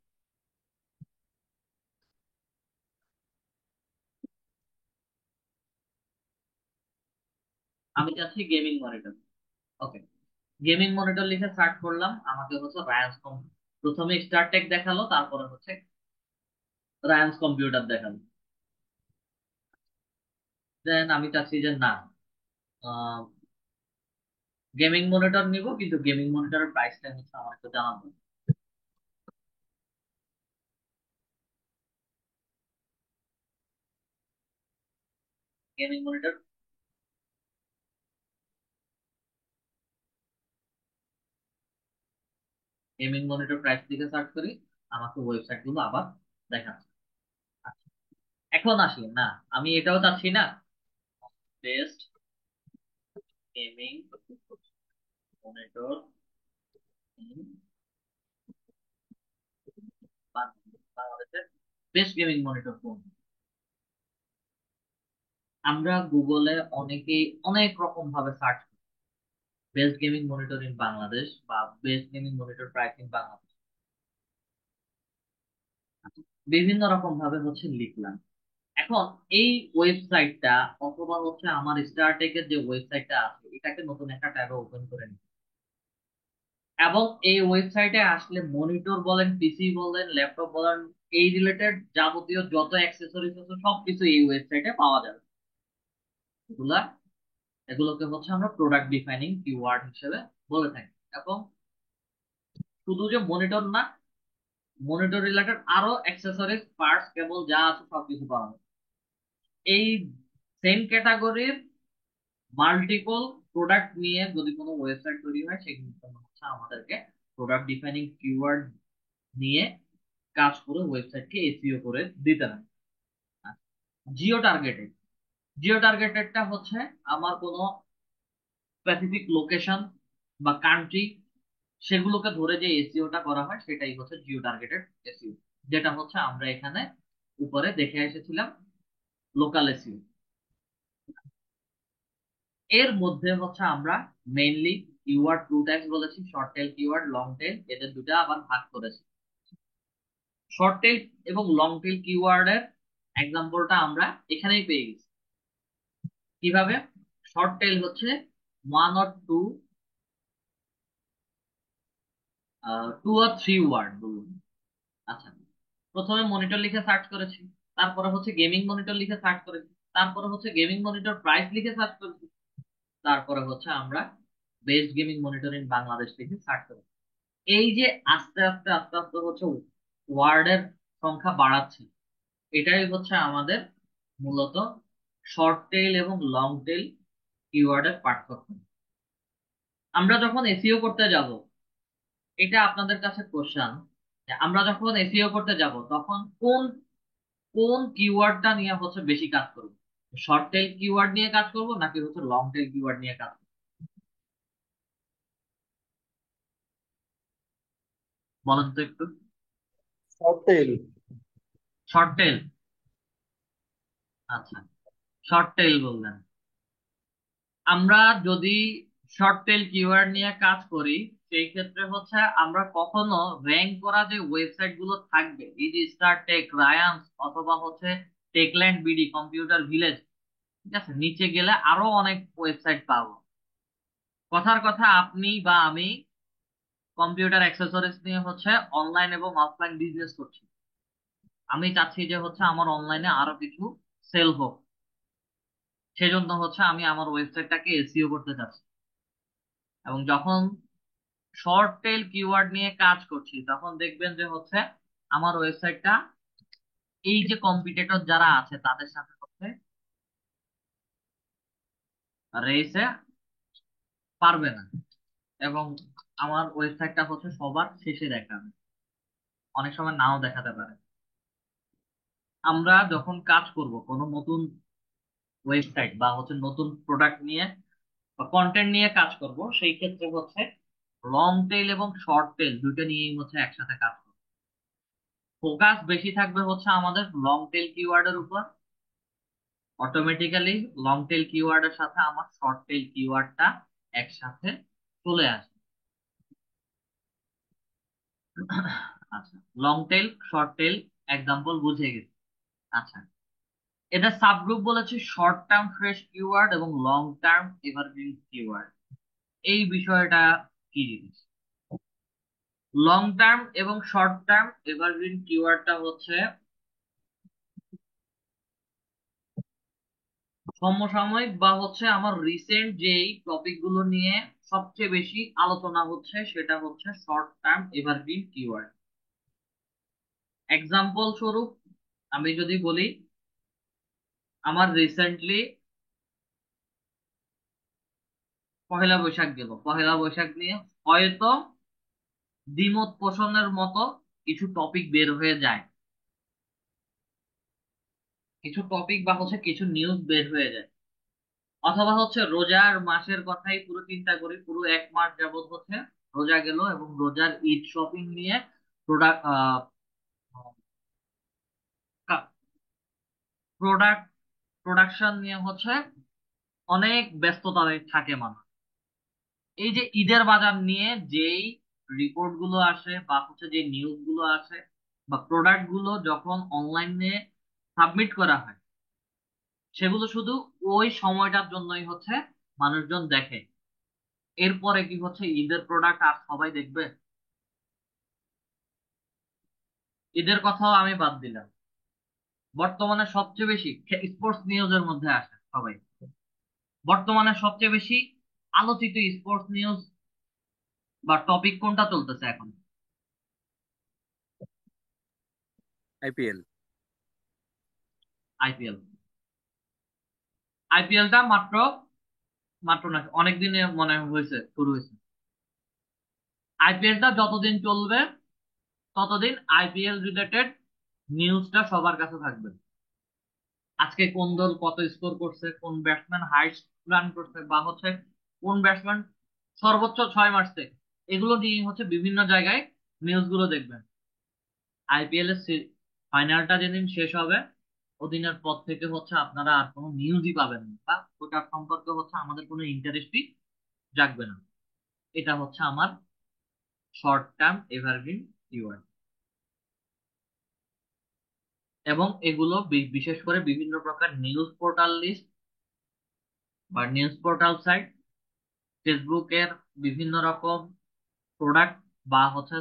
আমি চাচ্ছি গেমিং মনিটর। ওকে, গেমিং মনিটর লিখে সার্চ করলাম, আমাকে হচ্ছে রায়ান্স কম, প্রথমে স্টারটেক দেখালো, তারপরে হচ্ছে রায়ান্স কম্পিউটার দেখালো। দেন আমি চাচ্ছি যে না, গেমিং মনিটর নিব, কিন্তু গেমিং মনিটরের প্রাইসটা হচ্ছে আমার একটু জানাবো। Gaming monitor, gaming monitor price লিখে সার্চ করি, আমাকে ওয়েবসাইট গুলো আবার দেখাচ্ছে। আচ্ছা, এখন আসি না, আমি এটাও চাচ্ছি না বেস্ট গেমিং মনিটর ইন বাংলাদেশের বেস্ট গেমিং মনিটর কোন। আমরা গুগলে অনেকেই অনেক রকম ভাবে সার্চ করি best gaming monitor in Bangladesh বা best gaming monitor price in Bangladesh, বিভিন্ন রকম ভাবে হচ্ছে লিখলাম। এখন এই ওয়েবসাইটটা অথবা হচ্ছে আমার স্টারটেকের যে ওয়েবসাইটটা আছে এটাকে নতুন একটা ট্যাবে ওপেন করে নিই, এবং এই ওয়েবসাইটে আসলে মনিটর বলেন, পিসি বলেন, ল্যাপটপ বলেন, এই রিলেটেড যাবতীয় যত অ্যাক্সেসরিজ আছে সবকিছু এই ওয়েবসাইটে পাওয়া যাবে। এগুলা, এগুলোকে হচ্ছে আমরা প্রোডাক্ট ডিফাইনিং কিওয়ার্ড হিসেবে বলে থাকি। এবং শুধু যে মনিটর না, মনিটর রিলেটেড আরো অ্যাক্সেসরিজ, পার্টস, কেবল যা আছে সবকিছু পাওয়া যাবে। এই সেম ক্যাটাগরির মাল্টিপল প্রোডাক্ট নিয়ে যদি কোনো ওয়েবসাইট তৈরি হয় সেগুলো হচ্ছে আমাদেরকে প্রোডাক্ট ডিফাইনিং কিওয়ার্ড নিয়ে কাজ করে ওয়েবসাইটকে এসইও করে দিতে হয়। জিও টার্গেটেড, জিও টার্গেটেডটা হচ্ছে আমার কোনো স্পেসিফিক লোকেশন বা কান্ট্রি, সেগুলোকে ধরে যে এসইওটা করা হয় সেটাই হচ্ছে জিও টার্গেটেড এসইও, যেটা হচ্ছে আমরা এখানে উপরে দেখে এসেছিলাম লোকাল এসইও। এর মধ্যে হচ্ছে আমরা মেইনলি কিওয়ার্ড টু টাইপস বলেছি, short tail keyword, long tail, এদের দুটা আবার ভাগ করেছি। শর্ট টেল এবং লং টেল কিওয়ার্ডের এক্সাম্পলটা আমরা এখানেই পেয়ে গেছি। কিভাবে? শর্ট টেল হচ্ছে one or two, two or three word বলুন। আচ্ছা, প্রথমে মনিটর লিখে সার্চ করেছি, তারপরে হচ্ছে গেমিং মনিটর লিখে সার্চ করেছি, তারপরে হচ্ছে গেমিং মনিটর প্রাইস লিখে সার্চ করেছি, তারপরে হচ্ছে আমরা best gaming monitor in Bangladesh লিখে সার্চ করেছি। এই যে আস্তে আস্তে আস্তে আস্তে হচ্ছে ওয়ার্ডের সংখ্যা বাড়াচ্ছে, এটাই হচ্ছে আমাদের মূলত শর্ট টেল এবং লং টেল কিওয়ার্ডের পার্থক্য। আমরা যখন এসইও করতে যাব, এটা আপনাদের কাছে কোশ্চেন, আমরা যখন এসইও করতে যাব তখন কোন কোন কিওয়ার্ডটা নিয়ে হচ্ছে বেশি কাজ করব? শর্ট টেল কিওয়ার্ড নিয়ে কাজ করব নাকি হচ্ছে লং টেল কিওয়ার্ড নিয়ে কাজ করব? বলেন তো একটু। হোটেল। Short tail. আচ্ছা, শর্ট টেল বললেন। আমরা যদি শর্ট টেল কিওয়ার্ড নিয়ে কাজ করি, সেই ক্ষেত্রে হচ্ছে আমরা কখনো র্যাঙ্ক করা যে ওয়েবসাইট গুলো থাকবে, এই যে স্টার টেক, রায়ান্স, অথবা হচ্ছে টেকল্যান্ড বিডি, কম্পিউটার ভিলেজ, ঠিক আছে, নিচে গেলে আরো অনেক ওয়েবসাইট পাবো। কথার কথা, আপনি বা আমি কম্পিউটার অ্যাক্সেসরিজ নিয়ে হচ্ছে অনলাইন এবং অফলাইন বিজনেস করছি। আমি চাচ্ছি যে হচ্ছে আমার অনলাইনে আরো কিছু সেল হোক, সেজন্য হচ্ছে আমি আমার ওয়েবসাইটটাকে এসইও করতে চাচ্ছি। এবং যখন শর্ট টেল কিওয়ার্ড নিয়ে কাজ করছি, তখন দেখবেন যে হচ্ছে আমার ওয়েবসাইটটা এই যে কম্পিটিটর যারা আছে তাদের সাথে হচ্ছে রেসে পারবে না, এবং আমার ওয়েবসাইটটা হচ্ছে সবার শেষে দেখাবে, অনেক সময় নাও দেখাতে পারে। আমরা যখন কাজ করব কোনো নতুন ওয়েবসাইট বা হচ্ছে নতুন প্রোডাক্ট নিয়ে বা কন্টেন্ট নিয়ে কাজ করব, সেই ক্ষেত্রে হচ্ছে লং টেল এবং শর্ট টেল দুটো নিয়েই হচ্ছে একসাথে কাজ করব। ফোকাস বেশি থাকবে হচ্ছে আমাদের লং টেল কিওয়ার্ডের উপর, অটোমেটিক্যালি লং টেল কিওয়ার্ডের সাথে আমার শর্ট টেল কিওয়ার্ডটা একসাথে চলে আসে। আচ্ছা, long tail short tail example বুঝে গেছি। আচ্ছা, এটা সাবগ্রুপ বলেছে শর্ট টার্ম ফ্রেশ কিওয়ার্ড এবং লং টার্ম এভারগ্রিন কিওয়ার্ড। এই বিষয়টা কি জিনিস? লং টার্ম এবং শর্ট টার্ম এভারগ্রিন কিওয়ার্ডটা হচ্ছে সমসাময়িক বা হচ্ছে আমার রিসেন্ট যেই টপিক গুলো নিয়ে সবচেয়ে বেশি আলোচনা হচ্ছে, সেটা হচ্ছে short term evergreen keyword. Example স্বরূপ আমি যদি বলি, আমার রিসেন্টলি পহেলা বৈশাখ গেল, পহেলা বৈশাখ নিয়ে হয়তো দ্বিমত পোষণের মতো কিছু টপিক বের হয়ে যায়, কিছু টপিক বা হচ্ছে কিছু নিউজ বের হয়ে যায়। অথবা হচ্ছে রোজার মাসের কথাই পুরো চিন্তা করি, পুরো এক মাস যাবত হচ্ছে রোজা গেল এবং রোজার ঈদ শপিং নিয়ে প্রোডাক্ট প্রোডাক্ট প্রোডাকশন নিয়ে হচ্ছে অনেক ব্যস্ততায় থাকে মানুষ। এই যে ঈদের বাজার নিয়ে যেই রিপোর্ট গুলো আসে বা হচ্ছে যে নিউজ গুলো আসে বা প্রোডাক্ট গুলো যখন অনলাইনে সাবমিট করা হয়, সেগুলো শুধু ওই সময়টার জন্যই হচ্ছে মানুষজন দেখে। এরপরে কি হচ্ছে ঈদের প্রোডাক্ট আর সবাই দেখবে? ঈদের কথাও আমি বাদ দিলাম, বর্তমানে সবচেয়ে বেশি স্পোর্টস নিউজের মধ্যে আসে সবাই। বর্তমানে সবচেয়ে বেশি আলোচিত স্পোর্টস নিউজ বা টপিক কোনটা চলতেছে এখন? আইপিএল। আইপিএল। আইপিএলটা মাত্র মাত্র না, অনেকদিন মনে হয়েছে শুরু হয়েছে। আইপিএলটা যতদিন চলবে ততদিন আইপিএল রিলেটেড নিউজটা সবার কাছে থাকবে। আজকে কোন দল কত স্কোর করছে, কোন ব্যাটসম্যান হাইস্ট রান করছে, বা হচ্ছে কোন ব্যাটসম্যান সর্বোচ্চ ছয় মারছে, এগুলো নিয়ে হচ্ছে বিভিন্ন জায়গায় নিউজ গুলো দেখবেন। আইপিএল এর ফাইনালটা যেদিন শেষ হবে, ওদিনের পর থেকে হচ্ছে আপনারা আর কোনো নিউজই পাবেন না, বা ওটার সম্পর্কে হচ্ছে আমাদের কোনো ইন্টারেস্টই জাগবে না। এটা হচ্ছে আমার শর্ট টার্ম এভারগ্রিন কিওয়ার্ড। এবং এগুলো বিশেষ করে বিভিন্ন প্রকার নিউজ পোর্টাল লিস্ট বা নিউজ পোর্টাল সাইট, ফেসবুকের বিভিন্ন রকম প্রোডাক্ট বা হচ্ছে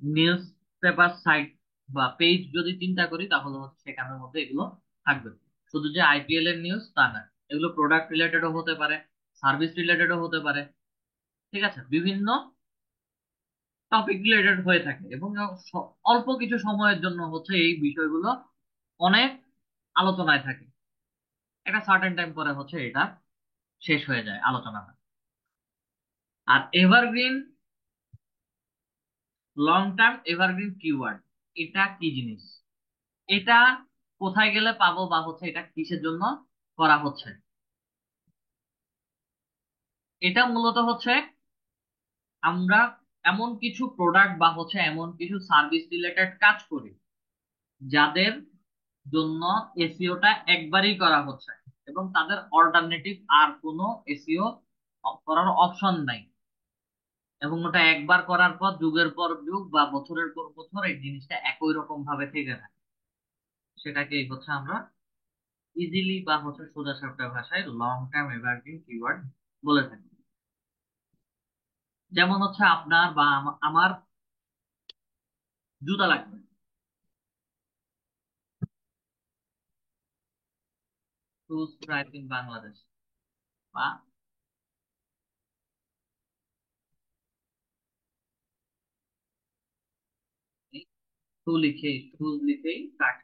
নিউজ পেপার সাইট বা পেজ যদি চিন্তা করি, তাহলে হচ্ছে সেখানের মধ্যে এগুলো থাকবে। শুধু যে আইপিএল এর নিউজ তা না, এগুলো প্রোডাক্ট রিলেটেডও হতে পারে, সার্ভিস রিলেটেডও হতে পারে। ঠিক আছে, বিভিন্ন টপিক রিলেটেড হয়ে থাকে, এবং অল্প কিছু সময়ের জন্য হচ্ছে এই বিষয়গুলো অনেক আলোচনায় থাকে। একটা সার্টেন টাইম পরে হচ্ছে এটা শেষ হয়ে যায় আলোচনাটা। আর evergreen, long term evergreen keyword, এটা কি জিনিস, এটা কোথায় গেলে পাবো, বা হচ্ছে এটা কিসের জন্য করা হচ্ছে? এটা মূলত হচ্ছে আমরা এমন কিছু প্রোডাক্ট বা হচ্ছে এমন কিছু সার্ভিস রিলেটেড কাজ করি যাদের জন্য এসইওটা একবারই করা হচ্ছে, এবং তাদের অল্টারনেটিভ আর কোনো এসইও করার অপশন নাই, এবং ওটা একবার করার পর যুগের পর যুগ বা বছরের পর বছর এই জিনিসটা একই রকম ভাবে থেকে থাকে। সেটাকেই হচ্ছে আমরা ইজিলি বা হচ্ছে সোজা সাপটা ভাষায় লং টার্ম এভারগ্রিন কিওয়ার্ড বলে থাকি। যেমন হচ্ছে আপনার বা আমার জুতা লাগবে, শুজ ট্রাইব ইন বাংলাদেশ, বা শু লিখেই শুজ লিখেই কাট,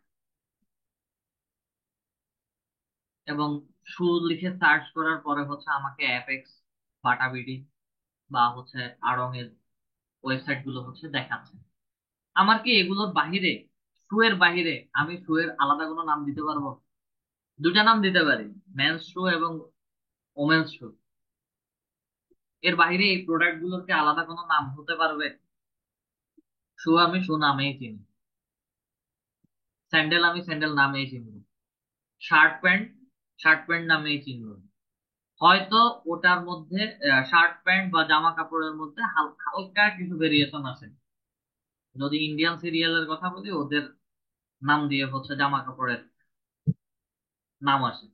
এবং শু লিখে সার্চ করার পরে হচ্ছে আমাকে অ্যাপেক্স, বাটাবিডি বা হচ্ছে আড়ং এর ওয়েবসাইট গুলো হচ্ছে দেখাচ্ছে। আমার কি এগুলোর বাহিরে, শু এর বাহিরে আমি শু এর আলাদা কোনো নাম দিতে পারবো? দুটা নাম দিতে পারি, মেন্স শু এবং ওমেন্স শু। এর বাইরে এই প্রোডাক্ট গুলোর কি আলাদা কোনো নাম হতে পারবে? শু আমি শু নামেই চিনি, স্যান্ডেল আমি স্যান্ডেল নামেই চিনব, শার্ট প্যান্ট শার্ট প্যান্ট নামেই চিনব। হয়তো ওটার মধ্যে শার্ট প্যান্ট বা জামা কাপড়ের মধ্যে হালকা হালকা কিছু ভেরিয়েশন আছে। যদি ইন্ডিয়ান সিরিয়ালের কথা বলি, ওদের নাম দিয়ে হচ্ছে জামা কাপড়ের নাম আসে।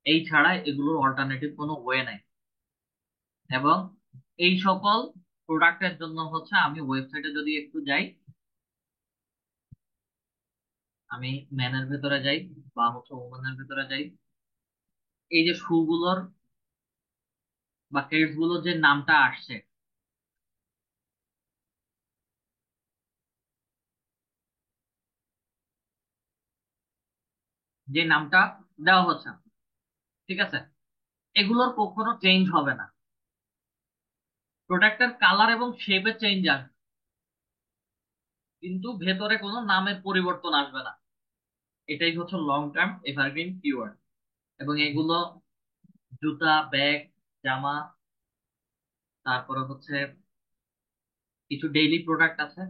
এই ছাড়া এগুলোর অল্টারনেটিভ কোনো ওয়ে নাই। এবং এই সকল প্রোডাক্টের জন্য হচ্ছে আমি ওয়েবসাইটে যদি একটু যাই, আমি ম্যানের ভেতরে যাই বা হচ্ছে ওমেনের ভেতরে যাই, এই যে শুগুলোর বা কেডস গুলোর যে নামটা আসছে, যে নামটা দেওয়া হচ্ছে, ঠিক আছে, এগুলোর কখনো চেঞ্জ হবে না। প্রোডাক্টের কালার এবং শেপে চেঞ্জ আসবে, কিন্তু ভেতরে কোনো নামের পরিবর্তন আসবে না। এটাই হচ্ছে লং টার্ম এভারগ্রিন কিওয়ার্ড। এবং এগুলো জুতা, ব্যাগ, জামা, তারপরে হচ্ছে কিছু ডেইলি প্রোডাক্ট আছে,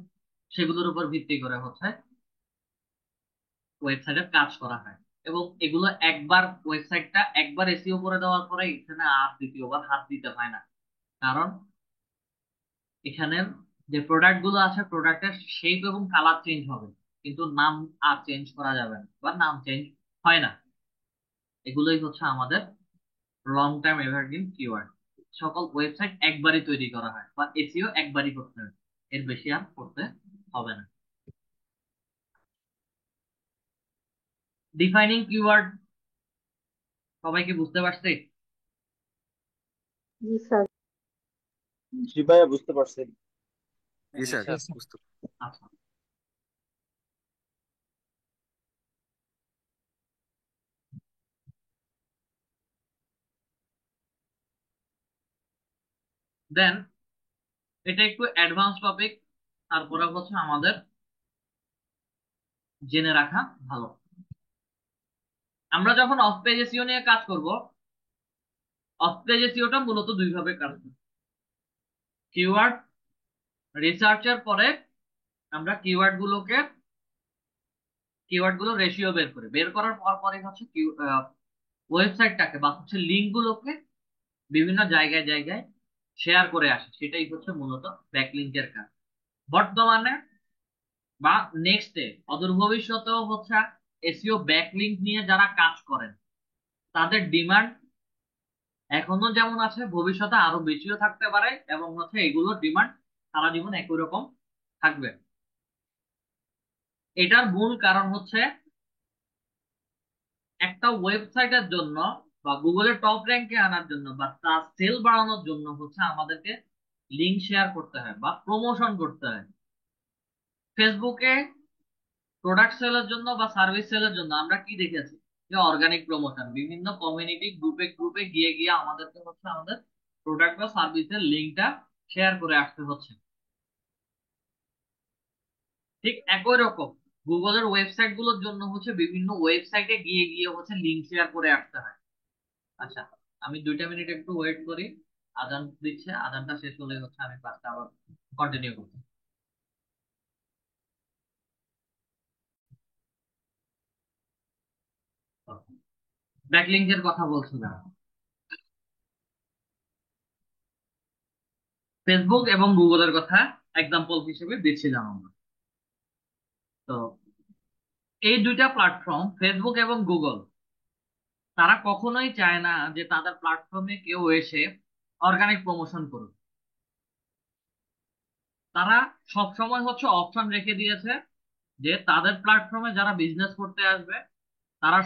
সেগুলোর উপর ভিত্তি করে হচ্ছে ওয়েবসাইটে কাজ করা হয়। এবং এগুলো একবার, ওয়েবসাইটটা একবার এসইও করে দেওয়ার পরে এখানে আর দ্বিতীয়বার হাত দিতে হয় না। কারণ এখানে যে প্রোডাক্ট গুলো আছে, প্রোডাক্টের শেপ এবং কালার চেঞ্জ হবে, কিন্তু নাম আর চেঞ্জ করা যাবে না, বা নাম চেঞ্জ হয় না। এগুলোই হচ্ছে আমাদের লং টার্ম এভারগ্রিন কিওয়ার্ড। সকল ওয়েবসাইট একবারই তৈরি করা হয়, বা এসইও একবারই করতে হয়, এর বেশি আর করতে হবে না। ডিফাইনিং কিওয়ার্ড সবাইকে বুঝতে পারছে? জি স্যার। জি ভাইয়া, বুঝতে পারছি। জি জি স্যার, স্যার। বুঝতে আচ্ছা, দেন এটা একটু অ্যাডভান্স টপিক, তারপরে হচ্ছে আমাদের জেনে রাখা ভালো। আমরা যখন অফ পেজ এসইও নিয়ে কাজ করব, অফ পেজ এসইওটা মূলত দুই ভাবে কাজ করে। কিওয়ার্ড রিসার্চের পরে আমরা কিওয়ার্ড গুলোকে কিওয়ার্ড গুলো রেশিও বের করার পর পরে হচ্ছে ওয়েবসাইটটাকে বা হচ্ছে লিঙ্ক গুলোকে বিভিন্ন জায়গায় জায়গায় শেয়ার করে আসে, সেটাই হচ্ছে মূলত ব্যাকলিঙ্কের কাজ। বর্তমানে বা নেক্সটে অদূর ভবিষ্যতেও হচ্ছে এসইও ব্যাকলিঙ্ক নিয়ে যারা কাজ করেন তাদের ডিমান্ড এখনো যেমন আছে, ভবিষ্যতে আরো বেশিও থাকতে পারে, এবং হচ্ছে এগুলোর ডিমান্ড সারা জীবন একই রকম থাকবে। এটার মূল কারণ হচ্ছে একটা ওয়েবসাইটের জন্য বা গুগলের টপ র্যাঙ্কে আনার জন্য বা তার সেল বাড়ানোর জন্য হচ্ছে আমাদেরকে লিঙ্ক শেয়ার করতে হয় বা প্রমোশন করতে হয়। ফেসবুকে প্রোডাক্ট সেলের জন্য বা সার্ভিস সেলের জন্য আমরা কি দেখেছি, যে অর্গানিক প্রমোশন, বিভিন্ন কমিউনিটি গ্রুপে গ্রুপে গিয়ে গিয়ে আমাদেরকে হচ্ছে আমাদের প্রোডাক্ট বা সার্ভিসের লিঙ্কটা শেয়ার করে আসতে হচ্ছে। ঠিক একই রকম গুগলের ওয়েবসাইট গুলোর জন্য হচ্ছে বিভিন্ন ওয়েবসাইটে গিয়ে গিয়ে হচ্ছে লিঙ্ক শেয়ার করে আসতে হয়। আচ্ছা, আমি 2টা মিনিট একটু ওয়েট করি, আজান দিচ্ছে, আজানটা শেষ হলে হচ্ছে আমি ক্লাসটা আবার কন্টিনিউ করবো। ব্যাকলিংকের কথা বলছিলাম, ফেসবুক এবং গুগলের কথা এক্সাম্পল হিসেবে দিচ্ছিলাম আমরা। তো এই দুইটা প্ল্যাটফর্ম ফেসবুক এবং গুগল, তারা কখনোই চায় না যে তাদের প্ল্যাটফর্মে কেউ এসে অর্গানিক প্রমোশন করুক। তারা সব সময় হচ্ছে অপশন রেখে দিয়েছে যে তাদের প্ল্যাটফর্মে যারা বিজনেস করতে আসবে তারা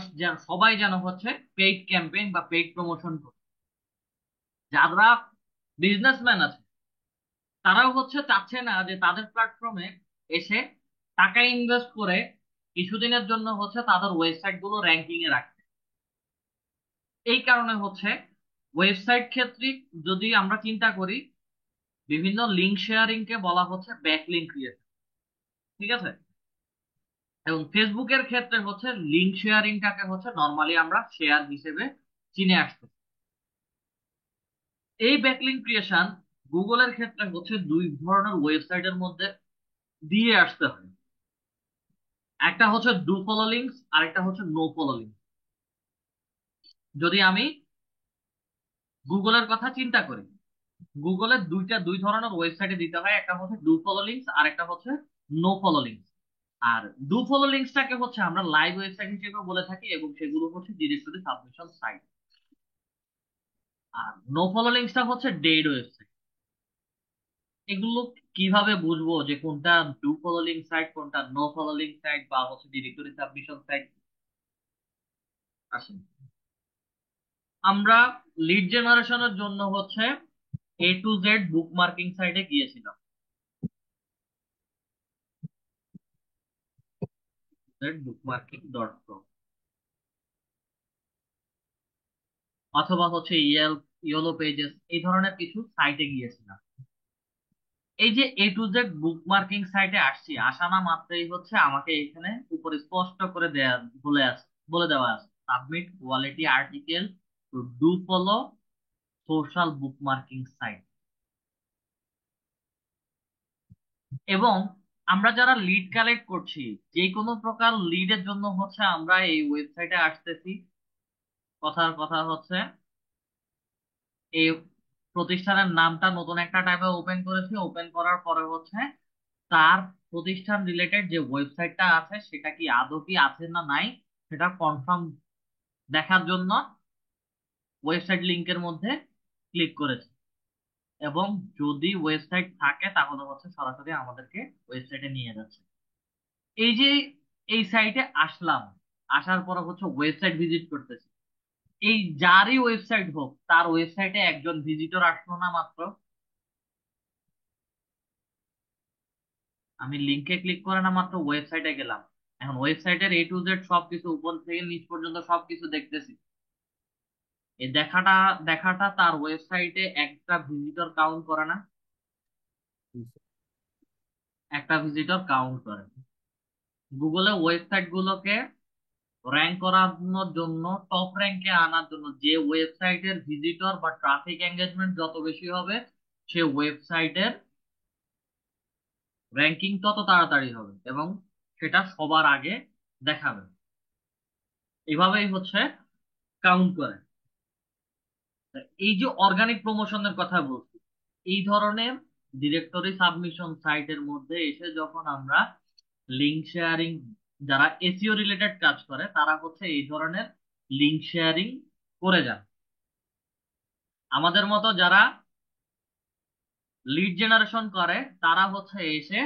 সবাই যেন হচ্ছে পেইড ক্যাম্পেইন বা পেইড প্রমোশন করে। যারা বিজনেসম্যান আছে তারাও হচ্ছে চাচ্ছে না যে তাদের প্ল্যাটফর্মে এসে টাকা ইনভেস্ট করে কিছুদিনের জন্য হচ্ছে তাদের ওয়েবসাইট গুলো র্যাঙ্কিং এ রাখতে। এই কারণে হচ্ছে ওয়েবসাইট ক্ষেত্রিক যদি আমরা চিন্তা করি, বিভিন্ন লিঙ্ক শেয়ারিং কে বলা হচ্ছে ব্যাকলিঙ্ক ক্রিয়েশন, ঠিক আছে? এবং ফেসবুকের ক্ষেত্রে হচ্ছে লিঙ্ক শেয়ারিংটাকে হচ্ছে নর্মালি আমরা শেয়ার হিসেবে চিনে আসতে। এই ব্যাকলিঙ্ক ক্রিয়েশন গুগলের ক্ষেত্রে হচ্ছে দুই ধরনের ওয়েবসাইটের মধ্যে দিয়ে আসতে হয়। একটা হচ্ছে ডু ফলো লিঙ্কস, আরেকটা হচ্ছে নো ফলো লিঙ্ক। যদি আমি গুগলের কথা চিন্তা করি, গুগলের দুই ধরনের ওয়েবসাইটে দিতে হয়, একটা হচ্ছে ডু ফলো লিঙ্কস আর একটা হচ্ছে নো ফলো লিঙ্কস। আর ডু ফলো লিঙ্কসটাকে হচ্ছে আমরা লাইভ ওয়েবসাইট হিসেবে বলে থাকি, এবং সেগুলো হচ্ছে ডিরেক্টরি সাবমিশন সাইট। আর নো ফলো লিঙ্কসটা হচ্ছে ডেড ওয়েবসাইট। এগুলো কিভাবে বুঝবো যে কোনটা ডু ফলো লিঙ্ক সাইট, কোনটা নো ফলো লিঙ্ক সাইট বা হচ্ছে ডিরেক্টরি সাবমিশন সাইট? আসেন, আমরা লিড জেনারেশনের জন্য হচ্ছে A to Z বুকমার্কিং সাইটে গিয়েছিলাম, bookmarking.com, অথবা হচ্ছে ইয়েলো পেজেস, এই ধরনের কিছু সাইটে গিয়েছিলাম। এই যে A to Z বুকমার্কিং সাইটে আসছি, আসানা মাত্রই হচ্ছে আমাকে এখানে উপরে স্পষ্ট করে দেয়া বলে দেওয়া আছে submit quality article to do follow social bookmarking site. এবং আমরা যারা লিড কালেক্ট করছি, যে কোনো প্রকার লিডের জন্য হচ্ছে আমরা এই ওয়েবসাইটে আসতেছি। কথার কথা হচ্ছে এই প্রতিষ্ঠানের নামটা নতুন একটা ট্যাবে ওপেন করেছি, ওপেন করার পরে হচ্ছে তার প্রতিষ্ঠান রিলেটেড যে ওয়েবসাইটটা আছে সেটা কি আদৌ কি আছে না নাই সেটা কনফার্ম দেখার জন্য ওয়েবসাইট লিংকের মধ্যে ক্লিক করেছি। এবং যদি ওয়েবসাইট থাকে তাহলে হচ্ছে সরাসরি আমাদেরকে ওয়েবসাইটে নিয়ে যাচ্ছে। এই যে এই সাইটে আসলাম, আসার পর হচ্ছে ওয়েবসাইট ভিজিট করতেছি। এই যারই ওয়েবসাইট হোক তার ওয়েবসাইটে একজন ভিজিটর আসলো না মাত্র, আমি লিংকে ক্লিক করে না মাত্র ওয়েবসাইটে গেলাম, এখন ওয়েবসাইটের A to Z সবকিছু উপর থেকে নিচ পর্যন্ত সবকিছু দেখতেছি। এই দেখাটা দেখাটা তার ওয়েবসাইটে একটা ভিজিটর কাউন্ট করে না? একটা ভিজিটর কাউন্ট করে। গুগলে ওয়েবসাইট গুলোকে র্যাঙ্ক করানোর জন্য, টপ র্যাঙ্কে আনার জন্য, যে ওয়েবসাইটের ভিজিটর বা ট্রাফিক এঙ্গেজমেন্ট যত বেশি হবে সে ওয়েবসাইটের র্যাঙ্কিং তত তাড়াতাড়ি হবে এবং সেটা সবার আগে দেখাবে। এভাবেই হচ্ছে কাউন্ট করে। এই যে অর্গানিক প্রমোশনের কথা বলছি, এই ধরনের ডিরেক্টরি সাবমিশন সাইটের মধ্যে এসে যখন আমরা লিঙ্ক শেয়ারিং, যারা এসইও রিলেটেড কাজ করে তারা হচ্ছে এই ধরনের লিঙ্ক শেয়ারিং করে যান। আমাদের মতো যারা লিড জেনারেশন করে তারা হচ্ছে এসে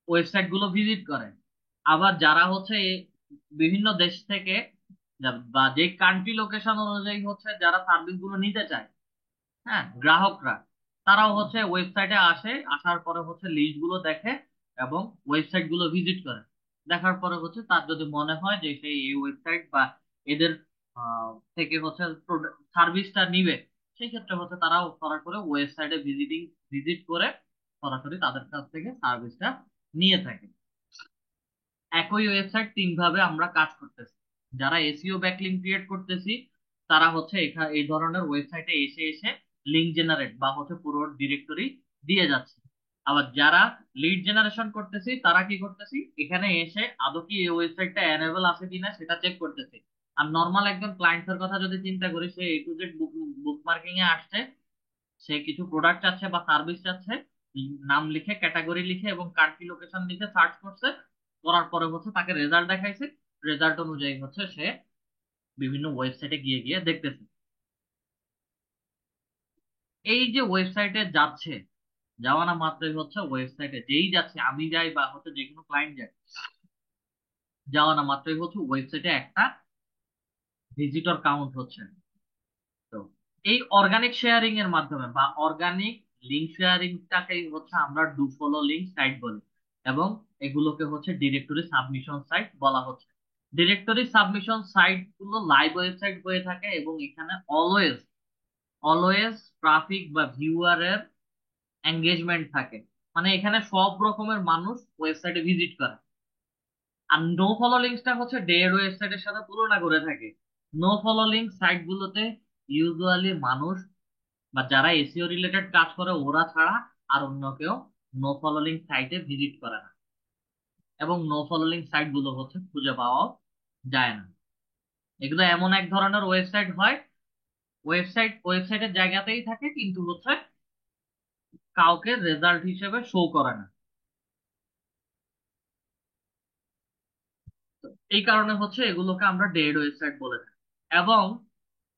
ওয়েবসাইট গুলো ভিজিট করে। আবার যারা হচ্ছে বিভিন্ন দেশ থেকে বা যে কান্ট্রি লোকেশন অনুযায়ী হচ্ছে যারা সার্ভিস গুলো নিতে চায়, হ্যাঁ, গ্রাহকরা, তারাও হচ্ছে ওয়েবসাইটে আসে, আসার পরে হচ্ছে লিস্ট গুলো দেখে এবং ওয়েবসাইট গুলো ভিজিট করে। দেখার পরে হচ্ছে তার যদি মনে হয় যে সেই এই ওয়েবসাইট বা এদের থেকে হচ্ছে সার্ভিসটা নিবে, সেই ক্ষেত্রে হচ্ছে তারাও সরাসরি ওয়েবসাইটে ভিজিট করে সরাসরি তাদের কাছ থেকে সার্ভিসটা নিয়ে থাকে। একই ওয়েবসাইট তিন ভাবে আমরা কাজ করতেছি। যারা এসইও ব্যাকলিংক ক্রিয়েট করতেছি তারা হচ্ছে এখানে এই ধরনের ওয়েবসাইটে এসে এসে লিঙ্ক জেনারেট বা হচ্ছে পুরো ডিরেক্টরি দিয়ে যাচ্ছে। আবার যারা লিড জেনারেশন করতেছি তারা কি করতেছি, এখানে এসে আদৌ কি এই ওয়েবসাইটটা এনেবল আছে কিনা সেটা চেক করতেছি। আর নর্মাল একজন ক্লায়েন্টের কথা যদি চিন্তা করি, সে এ টু জেড বুক মার্কিং এ আসছে, সে কিছু প্রোডাক্ট চাচ্ছে বা সার্ভিস চাচ্ছে, নাম লিখে ক্যাটাগরি লিখে এবং কান্ট্রি লোকেশন লিখে সার্চ করছে, করার পরে হচ্ছে তাকে রেজাল্ট দেখাইছে, রেজাল্ট অনুযায়ী হচ্ছে সে বিভিন্ন ওয়েবসাইটে গিয়ে গিয়ে দেখতেছে। এই যে ওয়েবসাইটে যাচ্ছে, যাওয়া না মাত্রই হচ্ছে ওয়েবসাইটে যেই যাচ্ছে, আমি যাই বা হচ্ছে যে কোনো ক্লায়েন্ট যায়, যাওয়া না মাত্রই হচ্ছে ওয়েবসাইটে একটা ভিজিটর কাউন্ট হচ্ছে। তো এই অর্গানিক শেয়ারিং এর মাধ্যমে বা অর্গানিক লিঙ্ক শেয়ারিংটাকেই হচ্ছে আমরা ডু ফলো লিঙ্ক সাইট বলি, এবং এগুলোকে হচ্ছে ডিরেক্টরি সাবমিশন সাইট বলা হচ্ছে। ডিরেক্টরি সাবমিশন সাইট গুলো লাইভ ওয়েবসাইট হয়ে থাকে এবং এখানে অলওয়েজ অলওয়েজ ট্রাফিক বা ভিউয়ারের এঙ্গেজমেন্ট থাকে। মানে এখানে সব রকমের মানুষ ওয়েবসাইটে ভিজিট করে। আর নো ফলো লিঙ্কসটা হচ্ছে ডেড ওয়েবসাইটের সাথে তুলনা করে থাকে। নো ফলো লিঙ্ক সাইট গুলোতে ইউজুয়ালি মানুষ বা যারা এসইও রিলেটেড কাজ করে ওরা ছাড়া আর অন্য কেউ নো ফলোলিং সাইটে ভিজিট করে না, এবং নো ফলোলিং সাইট গুলো হচ্ছে খুঁজে পাওয়া যায় না। এগুলো এমন এক ধরনের ওয়েবসাইট হয়, ওয়েবসাইটের জায়গাতেই থাকে কিন্তু হচ্ছে কাউকে রেজাল্ট হিসেবে শো করে না। তো এই কারণে হচ্ছে এগুলোকে আমরা ডেড ওয়েবসাইট বলে থাকি। এবং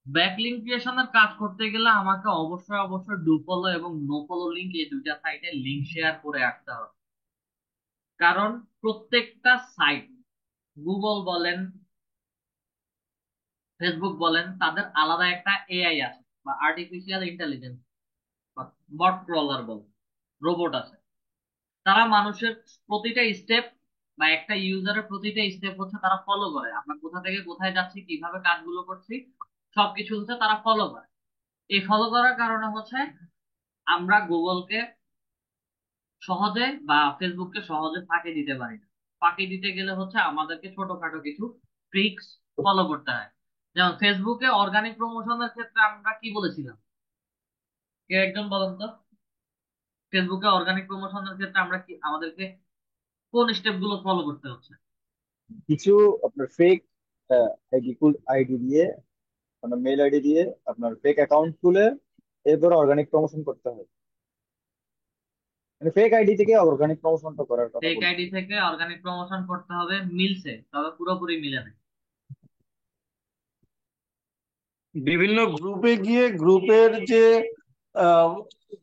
ব্যাকলিঙ্ক ক্রিয়েশনের কাজ করতে গেলে আমাকে অবশ্যই অবশ্যই ডু ফলো এবং নো ফলো লিঙ্ক এই দুইটা সাইটে লিঙ্ক শেয়ার করে রাখতে হবে। কারণ প্রত্যেকটা সাইট, গুগল বলেন, ফেসবুক বলেন, তাদের আলাদা একটা এআই আছে বা আর্টিফিশিয়াল ইন্টেলিজেন্স বা বট ক্রলার বলেন, রোবট আছে। তারা মানুষের প্রতিটা স্টেপ বা একটা ইউজারের প্রতিটা স্টেপ হচ্ছে তারা ফলো করে। আমরা কোথা থেকে কোথায় যাচ্ছি, কিভাবে কাজগুলো করছি, সবকিছু হচ্ছে তারা ফলো করে। এই ফলো করার কারণে হচ্ছে আমরা গুগলকে সহজে বা ফেসবুককে সহজে ফাঁকি দিতে পারি না। ফাঁকি দিতে গেলে হচ্ছে আমাদেরকে ছোটখাটো কিছু ট্রিক্স ফলো করতে হয়। যেমন ফেসবুকে অর্গানিক প্রমোশনের ক্ষেত্রে আমরা কি বলেছিলাম, কেউ একজন বলেন তো। ফেসবুকে অর্গানিক প্রমোশনের ক্ষেত্রে আমরা কি, আমাদেরকে কোন স্টেপ গুলো ফলো করতে হচ্ছে? কিছু আপনার ফেক আইডি দিয়ে, আপনার মেল আইডি দিয়ে আপনার ফেক অ্যাকাউন্ট খুলে এরপর অর্গানিক প্রমোশন করতে হয়। মানে ফেক আইডি থেকে অর্গানিক প্রমোশনটা করার কথা ফেক বলছি। আইডি থেকে অর্গানিক প্রমোশন করতে হবে, মিলছে, তবে পুরোপুরি মিলে না। বিভিন্ন গ্রুপে গিয়ে গ্রুপের যে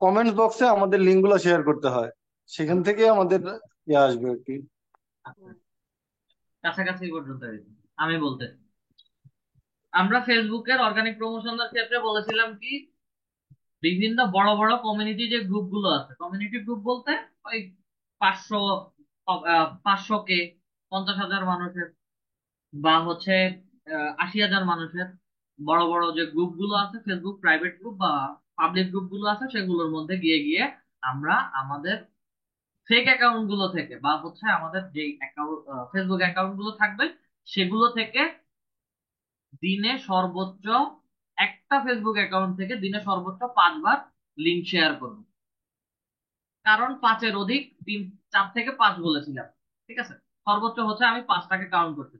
কমেন্টস বক্সে আমাদের লিঙ্ক গুলো শেয়ার করতে হয়, সেখান থেকে আমাদের ইয়ে আসবে আর কি। আচ্ছা, কাছাকাছি পর্যন্ত হয়েছে। আমি বলতে, আমরা ফেসবুকের অর্গানিক প্রমোশনের ক্ষেত্রে বলেছিলাম কি, বিভিন্ন বড় বড় কমিউনিটি যে গ্রুপ গুলো আছে, কমিউনিটি গ্রুপ বলতে ওই 500, 500 কে, 50,000 মানুষের, বা হচ্ছে 80,000 মানুষের বড় বড় যে গ্রুপ গুলো আছে, ফেসবুক প্রাইভেট গ্রুপ বা পাবলিক গ্রুপ গুলো আছে, সেগুলোর মধ্যে গিয়ে গিয়ে আমরা আমাদের ফেক অ্যাকাউন্ট গুলো থেকে বা হচ্ছে আমাদের যে অ্যাকাউন্ট, ফেসবুক অ্যাকাউন্ট গুলো থাকবে সেগুলো থেকে দিনে সর্বোচ্চ, একটা ফেসবুক অ্যাকাউন্ট থেকে দিনে সর্বোচ্চ 5 বার লিঙ্ক শেয়ার করব। কারণ 5-এর অধিক, 4 থেকে 5 বলেছিলাম, ঠিক আছে। সর্বোচ্চ হচ্ছে আমি 5টাকে কাউন্ট করতে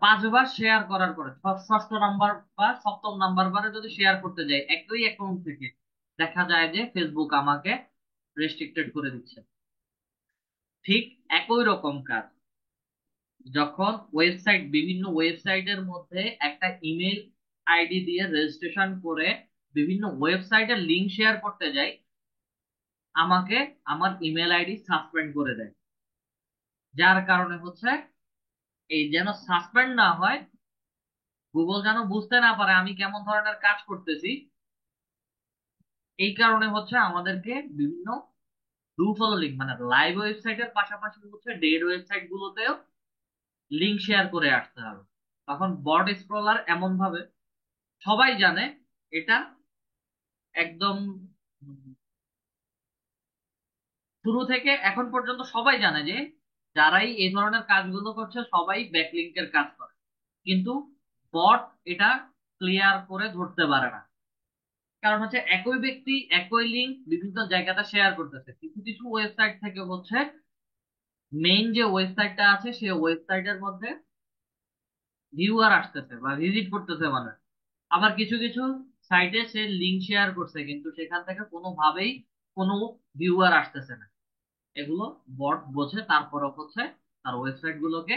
5 বার শেয়ার করার পরে ষষ্ঠ নাম্বার বা সপ্তম নাম্বার বারে যদি শেয়ার করতে যাই একই অ্যাকাউন্ট থেকে, দেখা যায় যে ফেসবুক আমাকে রেস্ট্রিক্টেড করে দিচ্ছে। ঠিক একই রকম কাজ যখন বিভিন্ন ওয়েবসাইটের মধ্যে একটা ইমেল আইডি দিয়ে রেজিস্ট্রেশন করে বিভিন্ন ওয়েবসাইটের লিংক শেয়ার করতে যাই, আমাকে আমার ইমেল আইডি সাসপেন্ড করে দেয়। যার কারণে হচ্ছে এই যেন সাসপেন্ড না হয়, গুগল যেন বুঝতে না পারে আমি কেমন ধরনের কাজ করতেছি, এই কারণে হচ্ছে আমাদেরকে বিভিন্ন ডু ফলো লিঙ্ক মানে লাইভ ওয়েবসাইটের পাশাপাশি হচ্ছে ডেড ওয়েবসাইট গুলোতেও লিঙ্ক শেয়ার করে আসতে হবে। তখন বট স্ক্রলার এমন ভাবে সবাই জানে এটা একদম উম, শুরু থেকে এখন পর্যন্ত সবাই জানে যে যারাই এই ধরনের কাজগুলো করছে সবাই ব্যাকলিংকের কাজ করে, কিন্তু বট এটা ক্লিয়ার করে ধরতে পারে না। কারণ হচ্ছে একই ব্যক্তি একই লিঙ্ক বিভিন্ন জায়গাতে শেয়ার করতেছে, কিছু কিছু ওয়েবসাইট থেকে হচ্ছে মেইন যে ওয়েবসাইটটা আছে সেই ওয়েবসাইটের মধ্যে ভিউয়ার আসতেছে বা ভিজিট করতেছে মানুষ। আবার কিছু কিছু সাইটে সে লিঙ্ক শেয়ার করছে কিন্তু সেখান থেকে কোনোভাবেই কোনো ভিউয়ার আসতেছে না। এগুলো বট বোঝে, তারপরও হচ্ছে তার ওয়েবসাইট গুলোকে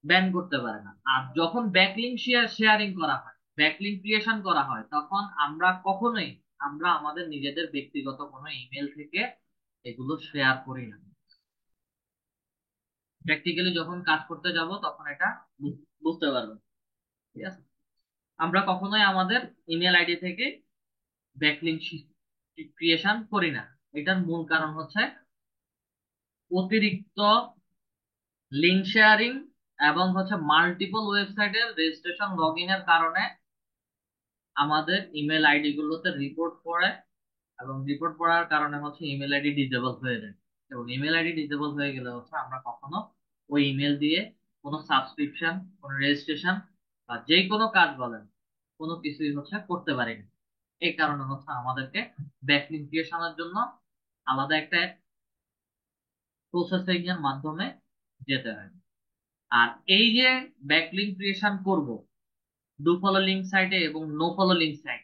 ব্যান করতে পারে না। আর যখন ব্যাকলিঙ্ক শেয়ারিং করা হয়, ব্যাকলিঙ্ক ক্রিয়েশন করা হয়, তখন আমরা আমাদের নিজেদের ব্যক্তিগত কোনো ইমেল থেকে এগুলো শেয়ার করি না। প্র্যাকটিক্যালি যখন কাজ করতে যাব তখন এটা বুঝতে পারবেন। ঠিক আছে, আমরা কখনোই আমাদের ইমেল আইডি থেকে ব্যাকলিঙ্ক ক্রিয়েশন করি না। এটার মূল কারণ হচ্ছে অতিরিক্ত লিঙ্ক শেয়ারিং এবং হচ্ছে মাল্টিপল ওয়েবসাইটের রেজিস্ট্রেশন লগ ইনের কারণে আমাদের ইমেল আইডি গুলোতে রিপোর্ট পড়ে, এবং রিপোর্ট পড়ার কারণে হচ্ছে ইমেল আইডি ডিসেবল হয়ে যায়। এবং ইমেল আইডি ডিসেবল হয়ে গেলে হচ্ছে আমরা কখনো ওই ইমেল দিয়ে কোনো সাবস্ক্রিপশন, কোনো রেজিস্ট্রেশন বা যে কোনো কাজ বলেন কোনো কিছুই হচ্ছে করতে পারি না। এই কারণে হচ্ছে আমাদেরকে ব্যাকলিঙ্ক ক্রিয়েশনের জন্য আলাদা একটা প্রসেসিং এর মাধ্যমে যেতে হয়। আর এই যে ব্যাকলিঙ্ক ক্রিয়েশন করব ডু ফলো লিঙ্ক সাইটে এবং নো ফলো লিঙ্ক সাইট,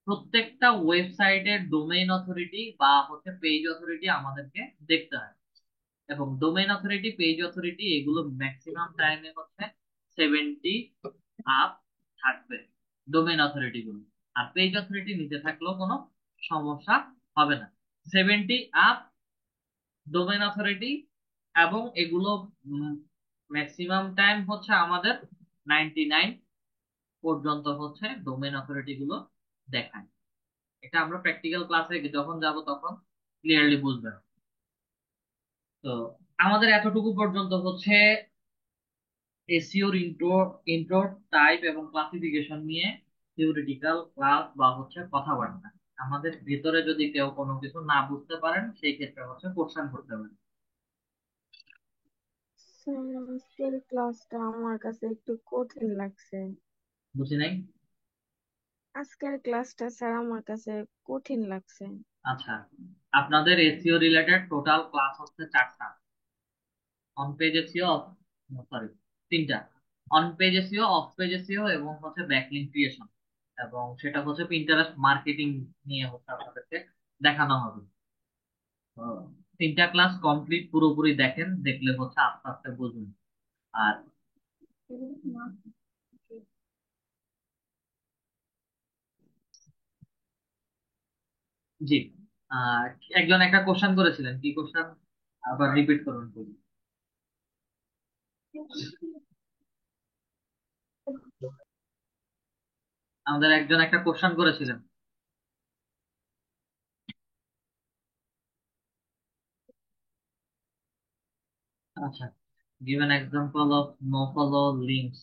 প্রত্যেকটা ওয়েবসাইটের ডোমেইন অথরিটি বা হচ্ছে পেজ অথরিটি আমাদেরকে দেখতে হয়। এবং ডোমেইন অথরিটি, পেজ অথরিটি এগুলো ম্যাক্সিমাম টাইমে হচ্ছে 70 আপ থাকবে ডোমেইন অথরিটি গুলো। আর পেজ অথরিটি নিচে থাকলেও কোনো সমস্যা হবে না। 70 আপ ডোমেইন অথরিটি, এবং এগুলো ম্যাক্সিমাম টাইম হচ্ছে আমাদের 99 পর্যন্ত হচ্ছে ডোমেইন অথরিটি গুলো দেখায়। এটা আমরা প্র্যাকটিক্যাল ক্লাসে যখন যাব তখন ক্লিয়ারলি বুঝবেন। তো আমাদের এতটুকু পর্যন্ত হচ্ছে এসইওর ইন্ট্রো টাইপ এবং ক্লাসিফিকেশন নিয়ে থিওরিটিক্যাল ক্লাস বা হচ্ছে কথাবার্তা। আমাদের ভিতরে যদি কেউ কোনো কিছু না বুঝতে পারেন সেই ক্ষেত্রে হচ্ছে কোশ্চেন করতে পারেন। স্যার, আজকের ক্লাসটা আমার কাছে একটু কঠিন লাগছে। বুঝি নাই। আজকের ক্লাসটা স্যার আমার কাছে কঠিন লাগছে। আচ্ছা, আপনাদের এসইও রিলেটেড টোটাল ক্লাস হচ্ছে 4টা। অন পেজ এসইও, সরি, 3টা। On page SEO, off page SEO এবং হচ্ছে ব্যাকলিঙ্ক ক্রিয়েশন, এবং সেটা হচ্ছে পিন্টারেস্ট মার্কেটিং নিয়ে হচ্ছে আপনাদেরকে দেখানো হবে। তো 3টা ক্লাস কমপ্লিট পুরোপুরি দেখেন, দেখলে হচ্ছে আস্তে আস্তে বুঝবেন। আর জি, আহ একজন একটা কোশ্চেন করেছিলেন, কি কোশ্চেন আবার রিপিট করুন please। আমাদের একজন একটা কোশ্চেন করেছিলেন। আচ্ছা, give an example of no follow links.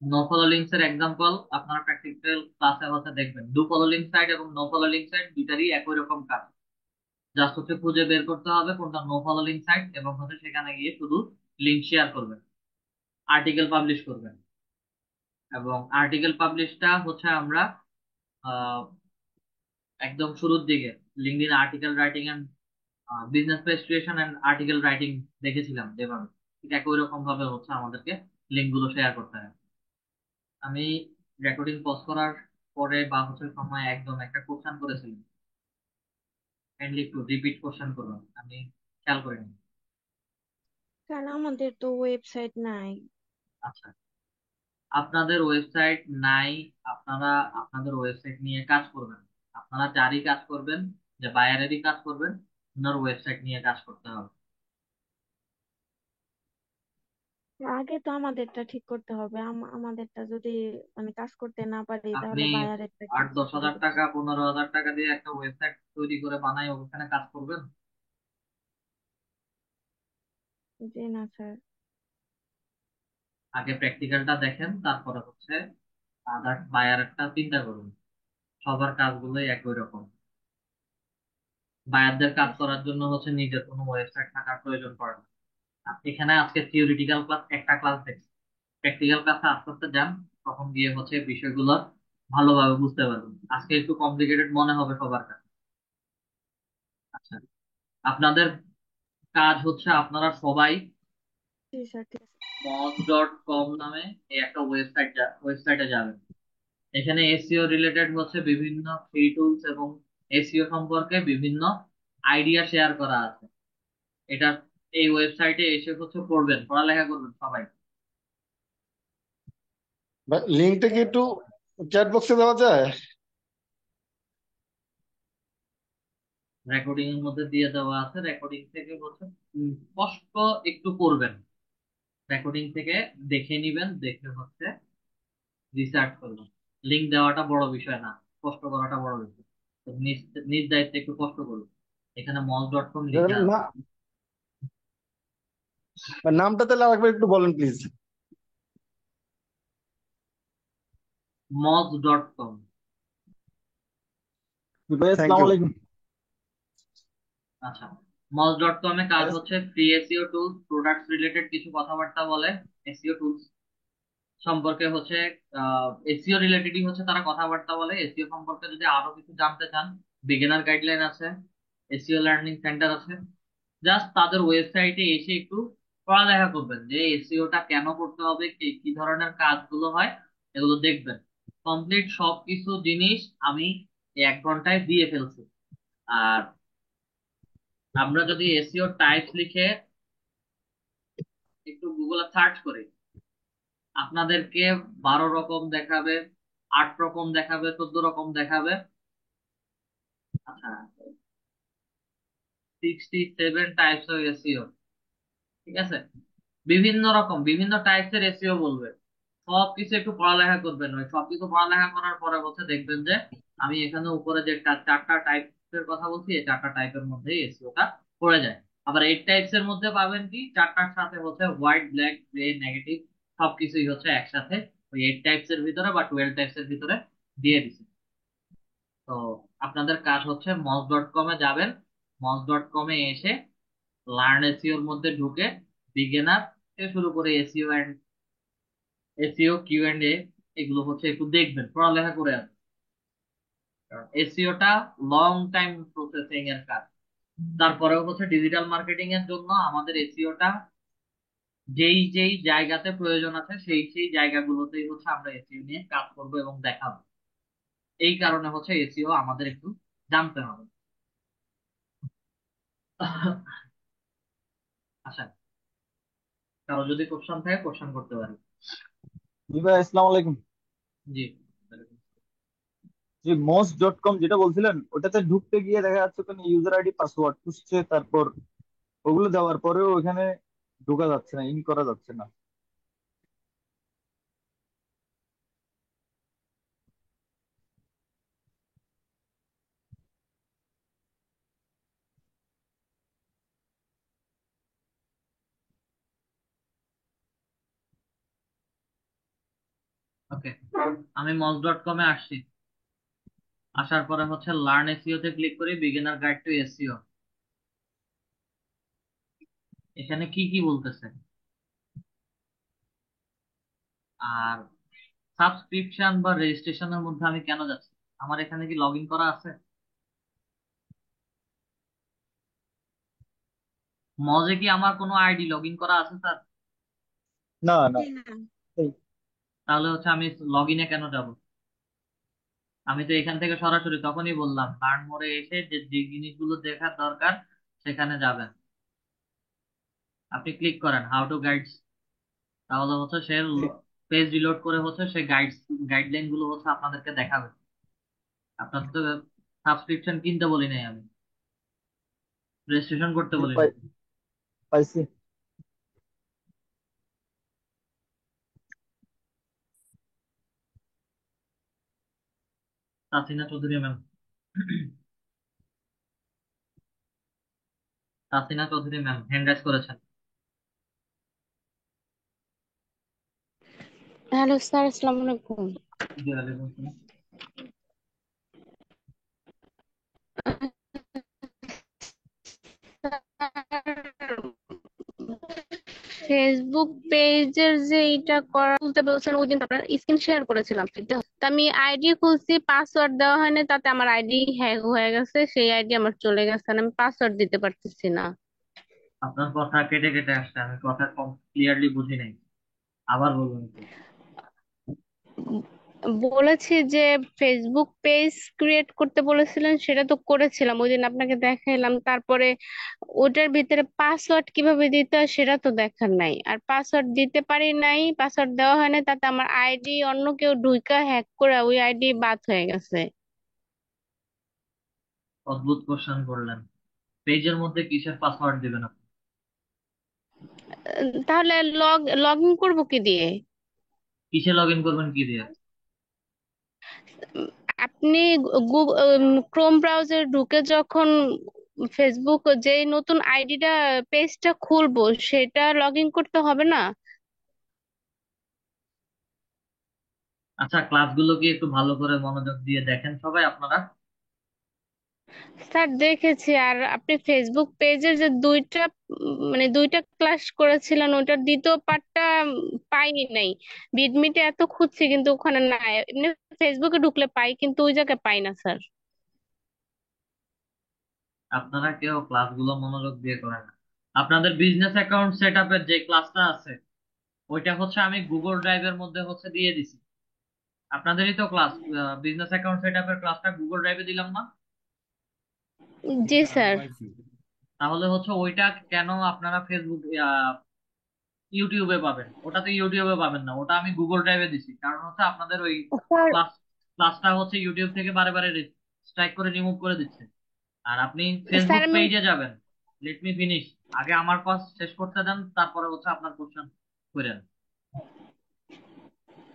No follow links এর এক্সাম্পল আপনারা প্র্যাকটিক্যাল ক্লাসে হচ্ছে দেখবেন। ডু ফলো লিঙ্ক সাইট এবং নো ফলো লিঙ্ক সাইট দুইটারই একই রকম কাজ। জাস্ট হচ্ছে খুঁজে বের করতে হবে কোনটা নো ফলো লিঙ্ক সাইট, এবং হচ্ছে সেখানে গিয়ে শুধু লিঙ্ক শেয়ার করবেন, আর্টিকেল পাবলিশ করবেন। এবং আর্টিকেল পাবলিশটা হচ্ছে আমরা আহ, একদম শুরুর দিকে LinkedIn article writing and business prescription and article writing দেখেছিলাম যেভাবে, ঠিক একই রকম ভাবে হচ্ছে আমাদেরকে লিঙ্ক গুলো শেয়ার করতে হয়। আমি রেকর্ডিং পজ করার পরে বা হচ্ছে সময় একদম একটা কোশ্চেন করেছিলাম, কাইন্ডলি একটু রিপিট কোশ্চেন করুন, আমি খেয়াল করিনি। কারণ আমাদের তো ওয়েবসাইট নাই। আচ্ছা, আপনাদের ওয়েবসাইট নাই, আপনারা আপনাদের ওয়েবসাইট নিয়ে কাজ করবেন। আপনারা যারই কাজ করবেন, যে বায়ারেরই কাজ করবেন, ওনার ওয়েবসাইট নিয়ে কাজ করতে হবে। আগে তো আমাদেরটা ঠিক করতে হবে। আমাদেরটা যদি মানে কাজ করতে না পারি আপনি তাহলে বায়ারেরটা আট কি দশ করে হাজার করবো? টাকা 15,000 টাকা দিয়ে একটা ওয়েবসাইট তৈরি করে বানায় ওখানে কাজ করবেন? জি না স্যার। আগে প্র্যাকটিক্যালটা দেখেন, তারপরে হচ্ছে আদার বায়ারেরটা চিন্তা করুন। সবার কাজগুলোই একই রকম। বায়ারদের কাজ করার জন্য হচ্ছে নিজের কোনো ওয়েবসাইট থাকার প্রয়োজন পড়ে না। এখানে আজকে থিওরিটিক্যাল ক্লাস একটা ক্লাস দেখছি, প্র্যাকটিক্যাল ক্লাসে আস্তে আস্তে যান, তখন গিয়ে হচ্ছে বিষয়গুলো ভালোভাবে বুঝতে পারবেন। আজকে একটু কমপ্লিকেটেড মনে হবে সবার কাছে। আচ্ছা, আপনাদের কাজ হচ্ছে আপনারা সবাই জি স্যার, ঠিক আছে। mos.com নামে এই একটা ওয়েবসাইটে যাবেন। এখানে এসইও রিলেটেড হচ্ছে বিভিন্ন ফ্রি টুলস এবং এসইও সম্পর্কে বিভিন্ন আইডিয়া শেয়ার করা আছে। এটা এই ওয়েবসাইটে এসে হচ্ছে পড়বেন, পড়ালেখা করবেন সবাই। লিঙ্কটা কি একটু চ্যাট বক্সে দেওয়া যায়? রেকর্ডিং এর মধ্যে দিয়ে দেওয়া আছে, রেকর্ডিং থেকে হচ্ছে স্পষ্ট একটু করবেন, রেকর্ডিং থেকে দেখে নিবেন, দেখে হচ্ছে রিসার্চ করবেন। লিঙ্ক দেওয়াটা বড় বিষয় না, কষ্ট করাটা বড় বিষয়। তো নিজ নিজ দায়িত্বে একটু কষ্ট করুন। এখানে mos.com লিখে আছে। না, নামটা তাহলে আরেকবার একটু বলেন প্লিজ। mos.com। ভাই থ্যাংক আসসালামু ইউ। আলাইকুম। আচ্ছা, mos.com এ কাজ হচ্ছে free SEO tools, products related কিছু কথাবার্তা বলে। এসইও টুলস সম্পর্কে হচ্ছে এসইও রিলেটেডই হচ্ছে তারা কথাবার্তা বলে। এসইও সম্পর্কে যদি আরো কিছু জানতে চান, বিগিনার গাইডলাইন আছে, এসইও লার্নিং সেন্টার আছে। জাস্ট তাদের ওয়েবসাইটে এসে একটু পড়ালেখা করবেন যে এসইওটা কেন করতে হবে, কি কি ধরনের কাজগুলো হয়, এগুলো দেখবেন। কমপ্লিট সবকিছু জিনিস আমি এই 1 ঘন্টায় দিয়ে ফেলছি। আর আমরা যদি এসইও টাইপস লিখে একটু গুগলে সার্চ করি, আপনাদেরকে 12 রকম দেখাবে, 8 রকম দেখাবে, 14 রকম দেখাবে। আচ্ছা, 67 টাইপস অফ এসইও, ঠিক আছে? বিভিন্ন রকম বিভিন্ন টাইপসের এসইও বলবে। সবকিছু একটু পড়ালেখা করবেন, ওই সবকিছু পড়ালেখা করার পরে হচ্ছে দেখবেন যে আমি এখানে উপরে যে চারটা টাইপের কথা বলছি, এই 4টা টাইপের মধ্যে এসইওটা পড়ে যায়। আবার 8 টাইপস এর মধ্যে পাবেন কি, 4টার সাথে হচ্ছে হোয়াইট, ব্ল্যাক, গ্রে, নেগেটিভ সবকিছুই হচ্ছে একসাথে ওই 8 টাইপস এর ভিতরে বা 12 টাইপস এর ভিতরে দিয়ে দিছে। তো আপনাদের কাজ হচ্ছে mos.com এ যাবেন, mos.com এ এসে লার্ন এসইওর মধ্যে ঢুকে বিগিনার থেকে শুরু করে SEO and SEO Q and A, এগুলো হচ্ছে একটু দেখবেন, পড়ালেখা করে আসবেন। এসইওটা লং টাইম প্রসেসিং এর কাজ। তারপরেও হচ্ছে ডিজিটাল মার্কেটিং এর জন্য আমাদের এসইওটা যেই যেই জায়গাতে প্রয়োজন আছে সেই সেই জায়গাগুলোতেই হচ্ছে আমরা এসইও নিয়ে কাজ করব এবং দেখাবো। এই কারণে হচ্ছে এসইও আমাদের একটু জানতে হবে। আচ্ছা, কারো যদি কোশ্চেন থাকে কোশ্চেন করতে পারি। জি ভাই আসসালামু আলাইকুম। জি। যে mos.com যেটা বলছিলেন ওটাতে ঢুকতে গিয়ে দেখা যাচ্ছে কোনো ইউজার আইডি পাসওয়ার্ড খুঁজছে, তারপর ওগুলো দেওয়ার পরেও ওখানে ঢোকা যাচ্ছে না, ইন করা যাচ্ছে না। ওকে, আমি mos.com এ আসছি। আসার পরে হচ্ছে লার্ন এসইও তে ক্লিক করি, বিগিনার গাইড টু এসইও। এখানে কি কি বলতেছে, আর সাবস্ক্রিপশন বা রেজিস্ট্রেশনের মধ্যে আমি কেন যাচ্ছি? আমার এখানে কি লগ ইন করা আছে? মজে কি আমার কোনো আইডি লগ ইন করা আছে স্যার? না না, না। এই তাহলে হচ্ছে আমি লগ ইনে কেন যাব? আমি তো এখান থেকে সরাসরি তখনই বললাম লার্ন মোড়ে এসে যে যে জিনিসগুলো দেখার দরকার সেখানে যাবেন। আপনি ক্লিক করেন হাউ টু গাইডস, তাহলে হচ্ছে সে পেজ রিলোড করে হচ্ছে সে গাইডলাইন গুলো হচ্ছে আপনাদেরকে দেখাবে। আপনার তো সাবস্ক্রিপশন কিনতে বলি নাই আমি, রেজিস্ট্রেশন করতে বলি নাই। পাইছি। Tasina Chowdhury ma'am, Tasina Chowdhury ma'am hand rise করেছেন। হ্যালো স্যার, আসসালামু আলাইকুম। জি, ওয়ালাইকুম আসসালাম। ফেসবুক পেজের যে এটা করা খুলতে বলছেন ওই দিন আপনার স্ক্রিন শেয়ার করেছিলাম, তো আমি আইডি খুলছি, পাসওয়ার্ড দেওয়া হয়নি, তাতে আমার আইডি হ্যাক হয়ে গেছে, সেই আইডি আমার চলে গেছে, আর আমি পাসওয়ার্ড দিতে পারতেছি না। আপনার কথা কেটে কেটে আসছে, আমি কথা কম ক্লিয়ারলি বুঝি নাই, আবার বলুন একটু। বলেছি যে ফেসবুক পেজ ক্রিয়েট করতে বলেছিলেন, সেটা তো করেছিলাম, ওই দিন আপনাকে দেখাইলাম। তারপরে ওটার ভিতরে পাসওয়ার্ড কিভাবে দিতে হয় সেটা তো দেখার নাই, আর পাসওয়ার্ড দিতে পারি নাই, পাসওয়ার্ড দেওয়া হয় না, তাতে আমার আইডি অন্য কেউ ঢুইকা হ্যাক করে ওই আইডি বাদ হয়ে গেছে। অদ্ভুত কোশ্চেন করলেন। পেজের মধ্যে কিসের পাসওয়ার্ড দিবেন আপনি? তাহলে লগ লগ ইন করবো কি দিয়ে? কিসে লগ ইন করবেন কি দিয়ে? উম, আপনি ক্রোম ব্রাউজার ঢুকে যখন ফেসবুক যে নতুন আইডিটা পেজটা খুলবো সেটা লগ ইন করতে হবে না? আচ্ছা, ক্লাসগুলো কি একটু ভালো করে মনোযোগ দিয়ে দেখেন সবাই আপনারা? স্যার দেখেছি। আর আপনি ফেসবুক পেজে যে দুইটা মানে দুইটা ক্লাস করেছিলেন, ওটার দ্বিতীয় পার্টটা পাইনি নাই। বিডমিটে এত খুঁজছি কিন্তু ওখানে নাই, এমনি ফেসবুকে ঢুকলে পাই কিন্তু ওই জায়গায় পাই না স্যার। আপনারা কেউ ক্লাসগুলো মনোযোগ দিয়ে করেন না। আপনাদের বিজনেস অ্যাকাউন্ট সেট আপের যে ক্লাসটা আছে ওইটা হচ্ছে আমি গুগল ড্রাইভের মধ্যে হচ্ছে দিয়ে দিছি। আপনাদেরই তো ক্লাস, বিজনেস অ্যাকাউন্ট সেট আপের ক্লাসটা গুগল ড্রাইভে দিলাম না? জি স্যার। তাহলে হচ্ছে ওইটা কেন আপনারা ফেসবুক ইউটিউবে পাবেন? ওটা তো ইউটিউবে পাবেন না, ওটা আমি গুগল ড্রাইভে দিছি, কারণ হচ্ছে আপনাদের ওই স্যার ক্লাস ক্লাসটা হচ্ছে ইউটিউব থেকে বারে বারে স্ট্রাইক করে রিমুভ করে দিচ্ছে। আর আপনি স্যার ফেসবুক আমি পেজে যাবেন। লেট মি ফিনিশ, আগে আমার কাজ শেষ করতে দেন, তারপরে হচ্ছে আপনার কোশ্চেন করেন।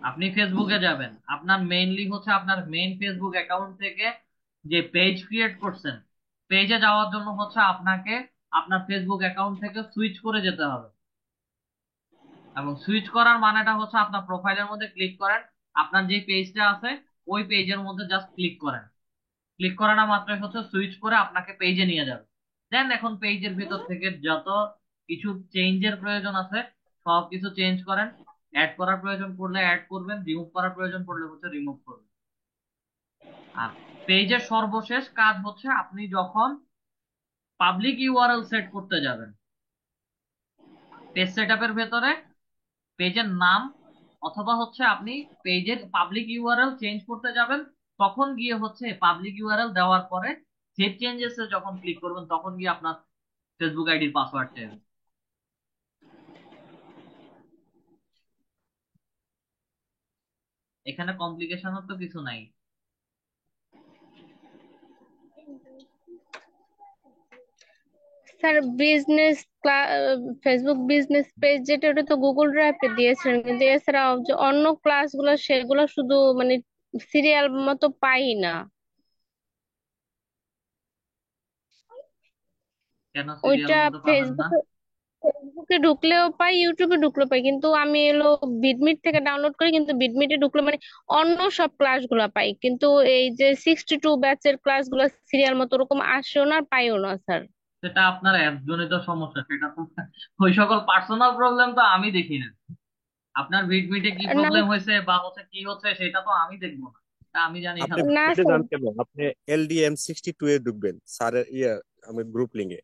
আপনি ফেসবুকে যাবেন, আপনার মেইনলি হচ্ছে আপনার মেইন ফেসবুক অ্যাকাউন্ট থেকে যে পেজ ক্রিয়েট করছেন, পেজে যাওয়ার জন্য হচ্ছে আপনাকে আপনার ফেসবুক অ্যাকাউন্ট থেকে সুইচ করে যেতে হবে। এবং সুইচ করার মানেটা হচ্ছে আপনার প্রোফাইলের মধ্যে ক্লিক করেন, আপনার যে পেজটা আছে ওই পেজের মধ্যে জাস্ট ক্লিক করেন। ক্লিক করানো মাত্রই হচ্ছে সুইচ করে আপনাকে পেজে নিয়ে যাবে। দেন এখন পেজের ভিতর থেকে যত কিছু চেঞ্জের প্রয়োজন আছে সব কিছু চেঞ্জ করেন। অ্যাড করার প্রয়োজন পড়লে অ্যাড করবেন, রিমুভ করার প্রয়োজন পড়লে হচ্ছে রিমুভ করবেন। আর পেজের সর্বশেষ কাজ হচ্ছে আপনি যখন পাবলিক ইউআরএল সেট করতে যাবেন, পেজ সেটআপের ভেতরে পেজের নাম অথবা হচ্ছে আপনি পেজের পাবলিক ইউআরএল চেঞ্জ করতে যাবেন, তখন গিয়ে হচ্ছে পাবলিক ইউআরএল দেওয়ার পরে সেভ চেঞ্জেস এ যখন ক্লিক করবেন তখন গিয়ে আপনার ফেসবুক আইডির পাসওয়ার্ড চাইবে। এখানে কমপ্লিকেশনের তো কিছু নাই। Sir business Facebook business page যেটা, ওটা তো গুগল ড্রাইভে দিয়েছিলেন, কিন্তু এছাড়াও যে অন্য ক্লাসগুলো সেগুলো শুধু মানে সিরিয়াল মতো পাই না। কেন সিরিয়াল ওইটা মতো পাবেন না? ফেসবুকে ফেসবুকে ঢুকলেও পাই, ইউটিউবে ঢুকলেও পাই, কিন্তু আমি এলো বিডমিট থেকে ডাউনলোড করি, কিন্তু বিডমিটে ঢুকলে মানে অন্য সব ক্লাসগুলো পাই, কিন্তু এই যে 62 ব্যাচের ক্লাসগুলো সিরিয়াল মতো ওরকম আসেও না, পাইও না স্যার। সেটা আপনার অ্যাপ জনিত সমস্যা, সেটা তো ওই সকল পার্সোনাল প্রবলেম তো আমি দেখি না। আপনার ভিডমিটে কি না প্রবলেম হয়েছে বা হচ্ছে কি হচ্ছে সেটা তো আমি দেখবো না, তা আমি জানি আপনি সাথে। না ভিডিওতে স্যার, যান কেন? আপনি LDM 62 এ ঢুকবেন স্যারের আমি গ্রুপ লিঙ্কে,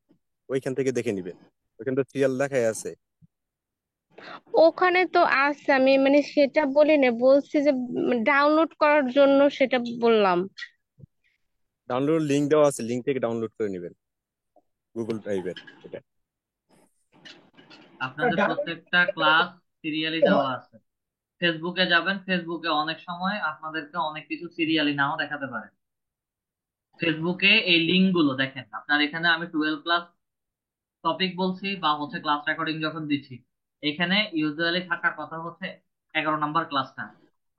ওইখান থেকে দেখে নিবেন। ওখানে তো সিরিয়াল দেখাই আছে। ওখানে তো আছে, আমি মানে সেটা বলি না, বলছি যে ডাউনলোড করার জন্য সেটা বললাম। ডাউনলোড লিংক দেওয়া আছে, লিংক থেকে ডাউনলোড করে নেবেন গুগল ড্রাইভের এটা। আপনাদের প্রত্যেকটা ক্লাস সিরিয়ালি দেওয়া আছে। ফেসবুকে যাবেন, ফেসবুকে অনেক সময় আপনাদেরকে অনেক কিছু সিরিয়ালি নাও দেখাতে পারে। ফেসবুকে এই লিঙ্ক গুলো দেখেন, আপনার এখানে আমি 12 ক্লাস টপিক বলছি বা হচ্ছে ক্লাস রেকর্ডিং যখন দিচ্ছি, এখানে ইউজুয়ালি থাকার কথা হচ্ছে 11 নাম্বার ক্লাসটা,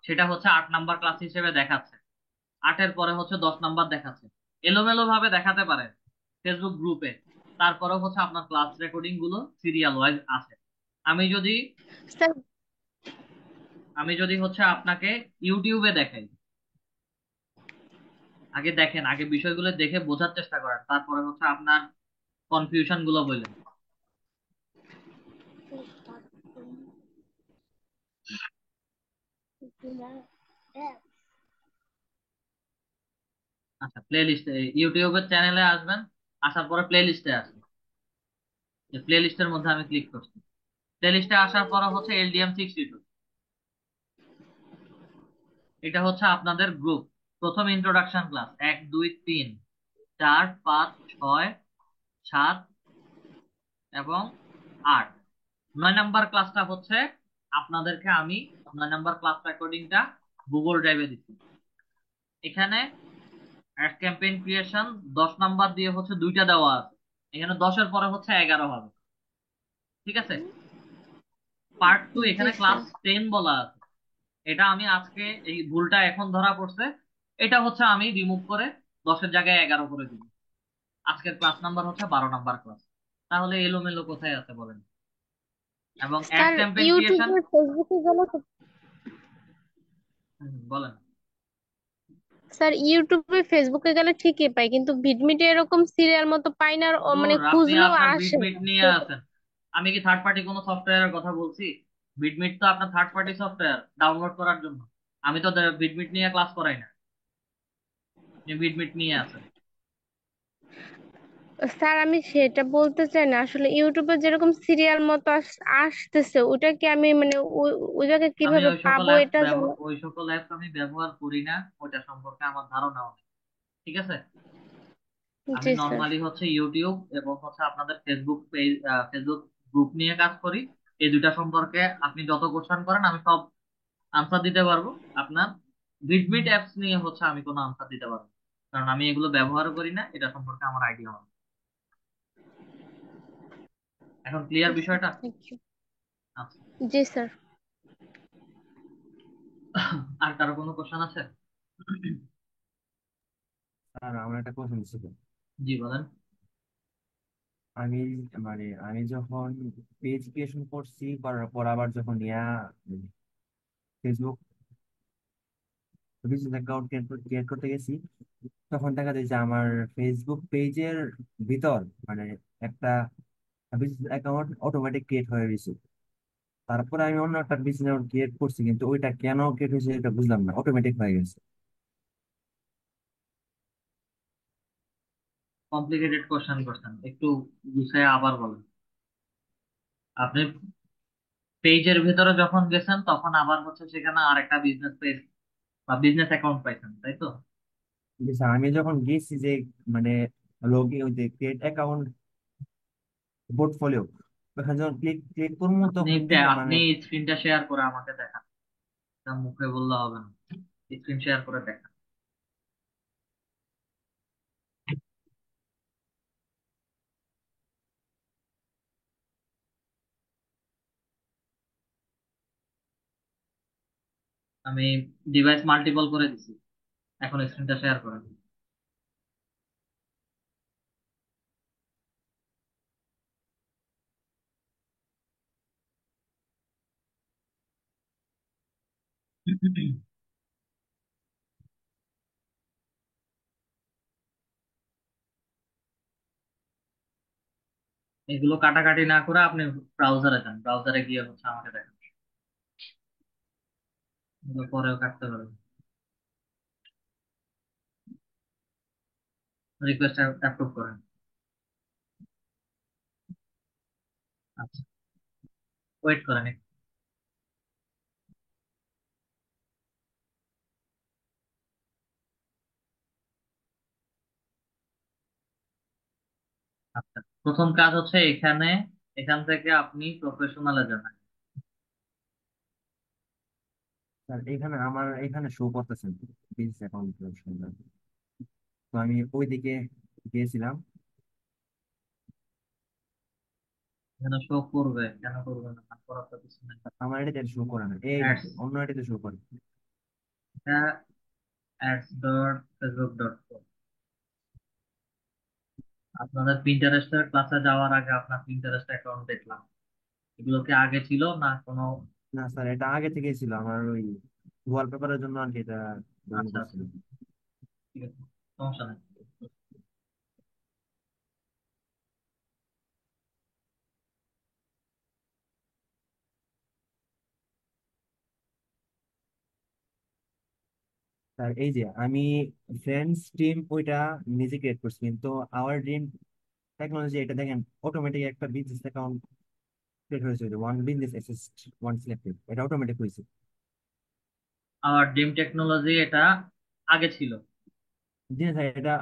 সেটা হচ্ছে 8 নাম্বার ক্লাস হিসেবে দেখাচ্ছে। 8-এর পরে হচ্ছে 10 নাম্বার দেখাচ্ছে, এলোমেলো ভাবে দেখাতে পারে ফেসবুক গ্রুপে। তারপরে হচ্ছে আপনার ক্লাস রেকর্ডিং গুলো সিরিয়াল ওয়াইজ আছে। আমি যদি স্যার, আমি যদি হচ্ছে আপনাকে ইউটিউবে দেখাই, আগে দেখেন, আগে বিষয়গুলো দেখে বোঝার চেষ্টা করেন, তারপরে হচ্ছে আপনার কনফিউশন গুলো বললেন। আচ্ছা, প্লে লিস্টে ইউটিউবের চ্যানেলে আসবেন, আসার পরে প্লে লিস্টে আসবেন। প্লে লিস্টের মধ্যে আমি ক্লিক করছি। প্লে লিস্টে আসার পরে হচ্ছে LDM62, এটা হচ্ছে আপনাদের গ্রুপ। প্রথম ইন্ট্রোডাকশন ক্লাস 1 2 3 4 5 6 7 এবং 8। 9 নাম্বার ক্লাসটা হচ্ছে আপনাদেরকে আমি 9 নাম্বার ক্লাস রেকর্ডিংটা গুগল ড্রাইভে দিচ্ছি। এখানে অ্যাড ক্যাম্পেইন ক্রিয়েশন 10 নাম্বার দিয়ে হচ্ছে দুইটা দেওয়া আছে। এখানে 10-এর পরে হচ্ছে 11 হবে। ঠিক আছে। পার্ট 2 জি এখানে ক্লাস স্যার। 10 বলা আছে। এটা আমি আজকে এই ভুলটা এখন ধরা পড়ছে, এটা হচ্ছে আমি রিমুভ করে 10-এর জায়গায় 11 করে দিব। আজকের ক্লাস নাম্বার হচ্ছে 12 নাম্বার ক্লাস। তাহলে এলোমেলো কোথায় আছে বলেন? এবং অ্যাড স্যার, ক্যাম্পেইন ক্রিয়েশন। ইউটিউবে ফেসবুকে গেলে তো, বলেন। স্যার ইউটিউবে ফেসবুকে গেলে ঠিকই পাই, কিন্তু ভিডমিটে এরকম সিরিয়াল মতো পাই না, আর মানে ধুর, আপনি খুঁজলেও আপনার আসে বিটমিট না। নিয়ে আছেন। আমি কি থার্ড পার্টি কোনো সফটওয়্যারের কথা বলছি? বিটমিট তো আপনার থার্ড পার্টি সফটওয়্যার ডাউনলোড করার জন্য। আমি তো বিটমিট নিয়ে ক্লাস করাই না, আপনি বিটমিট নিয়ে আছেন। স্যার আমি সেটা বলতে চাই না, আসলে ইউটিউবে যেরকম সিরিয়াল মতো আসতেছে, ওটা কি আমি মানে ওই জায়গায় আমি কিভাবে পাবো এটা জানো? ওই সকল অ্যাপস আমি ব্যবহার করি না, ওটা সম্পর্কে আমার ধারণাও নেই। ঠিক আছে। আমি জি স্যার। নর্মালি হচ্ছে ইউটিউব এবং হচ্ছে আপনাদের ফেসবুক পেজ, ফেসবুক গ্রুপ নিয়ে কাজ করি। এই দুইটা সম্পর্কে আপনি যত কোশ্চেন করেন আমি সব আনসার দিতে পারবো। আপনার বিটবিট অ্যাপস নিয়ে হচ্ছে আমি কোনো আনসার দিতে পারবো না, কারণ আমি এগুলো ব্যবহার করি না, এটা সম্পর্কে আমার আইডিয়া হবে। এখন ক্লিয়ার বিষয়টা? Thank you. আচ্ছা। জি স্যার। আর কারো কোনো কোশ্চেন আছে? স্যার আমার একটা কোশ্চেন ছিল। জি বলেন। আমি আমি যখন পেজ ক্রিয়েশন করছি, করার পর আবার যখন ফেসবুক বিজনেস অ্যাকাউন্ট ক্রিয়েট করতে গেছি, তখন দেখা যায় যে আমার ফেসবুক পেজের ভিতর মানে একটা বিজনেস অ্যাকাউন্ট অটোমেটিক ক্রিয়েট হয়ে গেছে। তারপরে আমি অন্য একটা বিজনেস অ্যাকাউন্ট ক্রিয়েট করছি, কিন্তু ওইটা কেন ক্রিয়েট হয়েছে এটা বুঝলাম না, অটোমেটিক হয়ে গেছে। কমপ্লিকেটেড কোশ্চেন করছেন, একটু গুছিয়ে আবার বলেন। আপনি পেজের ভিতরে যখন গেছেন তখন আবার হচ্ছে সেখানে আরেকটা বিজনেস পেজ বা বিজনেস অ্যাকাউন্ট পাইছেন, তাই তো? কিন্তু স্যার আমি যখন গেছি যে মানে ওই যে ক্রিয়েট অ্যাকাউন্ট পোর্টফোলিও, ওখানে যখন ক্লিক ক্লিক করবো তখন দেখে আপনি স্ক্রিনটা শেয়ার করে আমাকে দেখান, তা মুখে বললে হবে না, স্ক্রিন শেয়ার করে দেখান। আমি ডিভাইস মাল্টিপল করে দিছি, এখন স্ক্রিনটা শেয়ার করেন। এগুলো কাটাকাটি না করে আপনি ব্রাউজারে যান, ব্রাউজারে গিয়ে হচ্ছে আমাকে দেখান, এগুলো পরেও কাটতে পারবেন। রিকোয়েস্ট অ্যাপ্রুভ করেন। আচ্ছা, ওয়েট করেন একটু। আচ্ছা, প্রথম কাজ হচ্ছে এখানে, এখান থেকে আপনি প্রফেশনালে যাবেন। স্যার এখানে আমার এখানে শো করতেছেন বিজনেস অ্যাকাউন্ট, তো আমি ওইদিকে গিয়েছিলাম। এখানে শো করবে, কেন করবে না, করার তো কিছু নেই। আমার এটাতে শো করে না, এই অ্যাডস, অন্য এটাতে শো করে। এটা ads.facebook.com। আপনাদের পিন্টারেস্টের ক্লাসে যাওয়ার আগে আপনার পিন্টারেস্ট অ্যাকাউন্ট দেখলাম, এগুলো কি আগে ছিল না কোনো? না স্যার, এটা আগে থেকেই ছিল, আমার ওই ওয়ালপেপারের জন্য আর কি এটা ব্যবহার আচ্ছা আচ্ছা, করছিলাম। ঠিক আছে, সমস্যা নেই। স্যার এই যে আমি ফ্রেন্ডস টিম ওইটা নিজে ক্রিয়েট করছি, কিন্তু আওয়ার ড্রিম টেকনোলজি এটা দেখেন অটোমেটিক একটা বিজনেস অ্যাকাউন্ট ক্রিয়েট হয়েছে, one business assist one selected, এটা অটোমেটিক হয়েছে। আর ডিম টেকনোলজি এটা আগে ছিল? জি স্যার এটা,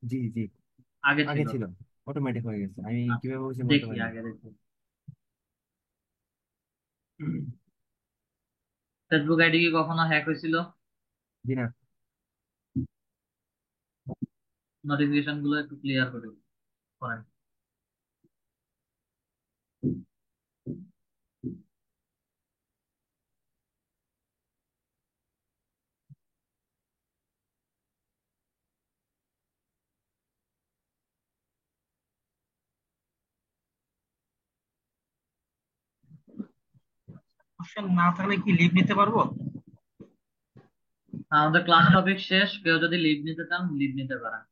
জি জি আগে আগে ছিল। ছিল, অটোমেটিক হয়ে গেছে, আমি আচ্ছা, কিভাবে হয়েছে বলতে দেখি পারি না। আগে দেখি। ফেসবুক আইডি কি কখনো হ্যাক হয়েছিল? জি না। নোটিফিকেশন গুলো একটু ক্লিয়ার করে করেন। কোশ্চেন না থাকলে কি লিভ নিতে পারবো? আমাদের ক্লাস টপিক শেষ, কেউ যদি লিভ নিতে চান লিভ নিতে পারেন।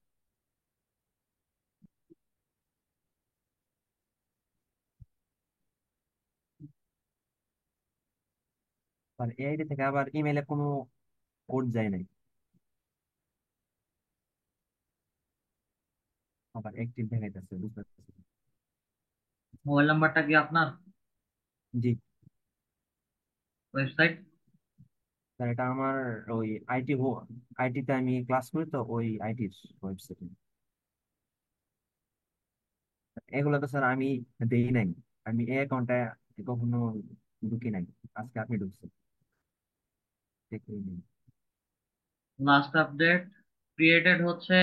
আর এআইডি থেকে আবার ইমেলে কোনো কোড যায় নাই, আবার অ্যাক্টিভ দেখাইতেছে, বুঝতে পারছি। মোবাইল নাম্বারটা কি আপনার? জি ওয়েবসাইট? স্যার এটা আমার ওই আইটিতে আমি ক্লাস করি, তো ওই আইটির ওয়েবসাইটে। এগুলো তো স্যার আমি দেই নাই, আমি এই অ্যাকাউন্টে কখনো ঢুকি নাই, আজকে আপনি ঢুকছেন, দেখেই নেই। লাস্ট আপডেট ক্রিয়েটেড হচ্ছে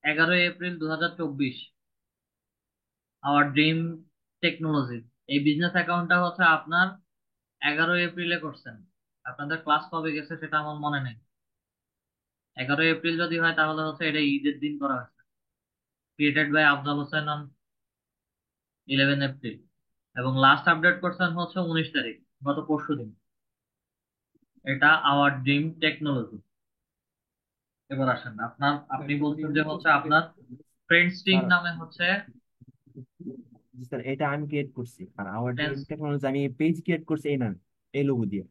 11 এপ্রিল 2024। আওয়ার ড্রিম টেকনোলজি, এই বিজনেস অ্যাকাউন্টটা হচ্ছে আপনার 11 এপ্রিলে করছেন। আপনাদের ক্লাস কবে গেছে সেটা আমার মনে নেই। 11 এপ্রিল যদি হয় তাহলে হচ্ছে এটা ঈদের দিন করা হয়েছে। Created by Afzal Hossain on 11 April, এবং লাস্ট আপডেট করছেন হচ্ছে 19 তারিখ, গত পরশু দিন। এটা আওয়ার ড্রিম টেকনোলজি। এবার আসেন আপনার, আপনি বলছেন যে হচ্ছে আপনার ফ্রেন্ডস টিম স্যার নামে হচ্ছে জি স্যার, এটা আমি ক্রিয়েট করছি, আর আওয়ার ড্রিম friends- টেকনোলজি আমি পেজ ক্রিয়েট করছি এই না, এই লোগো দিয়ে।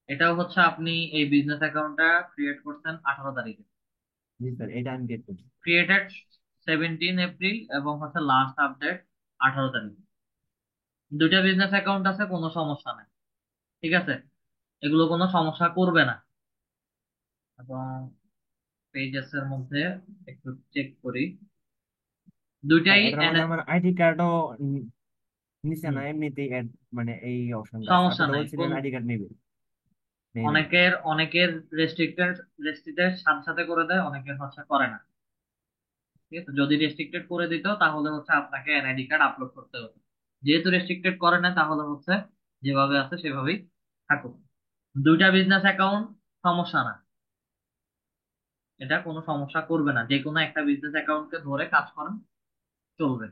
এটাও হচ্ছে আপনি এই বিজনেস অ্যাকাউন্টটা ক্রিয়েট করছেন 18 তারিখে। জি স্যার, এটা আমি ক্রিয়েট করছি। ক্রিয়েটেড 17 এপ্রিল এবং হচ্ছে লাস্ট আপডেট 18 তারিখ। দুইটা বিজনেস অ্যাকাউন্ট আছে, কোনো সমস্যা নাই, ঠিক আছে, এগুলো কোনো সমস্যা করবে না। এবং পেজেস এর মধ্যে একটু চেক করি, স্যার দুইটাই এটার মধ্যে আমার আইডি কার্ডও নিচে হুম, না, এমনিতেই add, মানে এই অপশনটা আছে, সমস্যা আপনি তো নাই বলছিলেন কোন, আইডি কার্ড নেবে, নেই নাই। অনেকের রেস্ট্রিক্টেড, রেস্ট্রিক্টেড সাথে সাথে করে দেয়, অনেকের হচ্ছে করে না। ঠিক আছে, যদি রেস্ট্রিক্টেড করে দিত তাহলে হচ্ছে আপনাকে এনআইডি কার্ড আপলোড করতে হতো। যেহেতু রেস্ট্রিক্টেড করে না, তাহলে হচ্ছে যেভাবে আছে সেভাবেই থাকুক। দুইটা বিজনেস অ্যাকাউন্ট সমস্যা না, এটা কোনো সমস্যা করবে না, যে কোনো একটা বিজনেস অ্যাকাউন্টকে ধরে কাজ করেন, চলবে।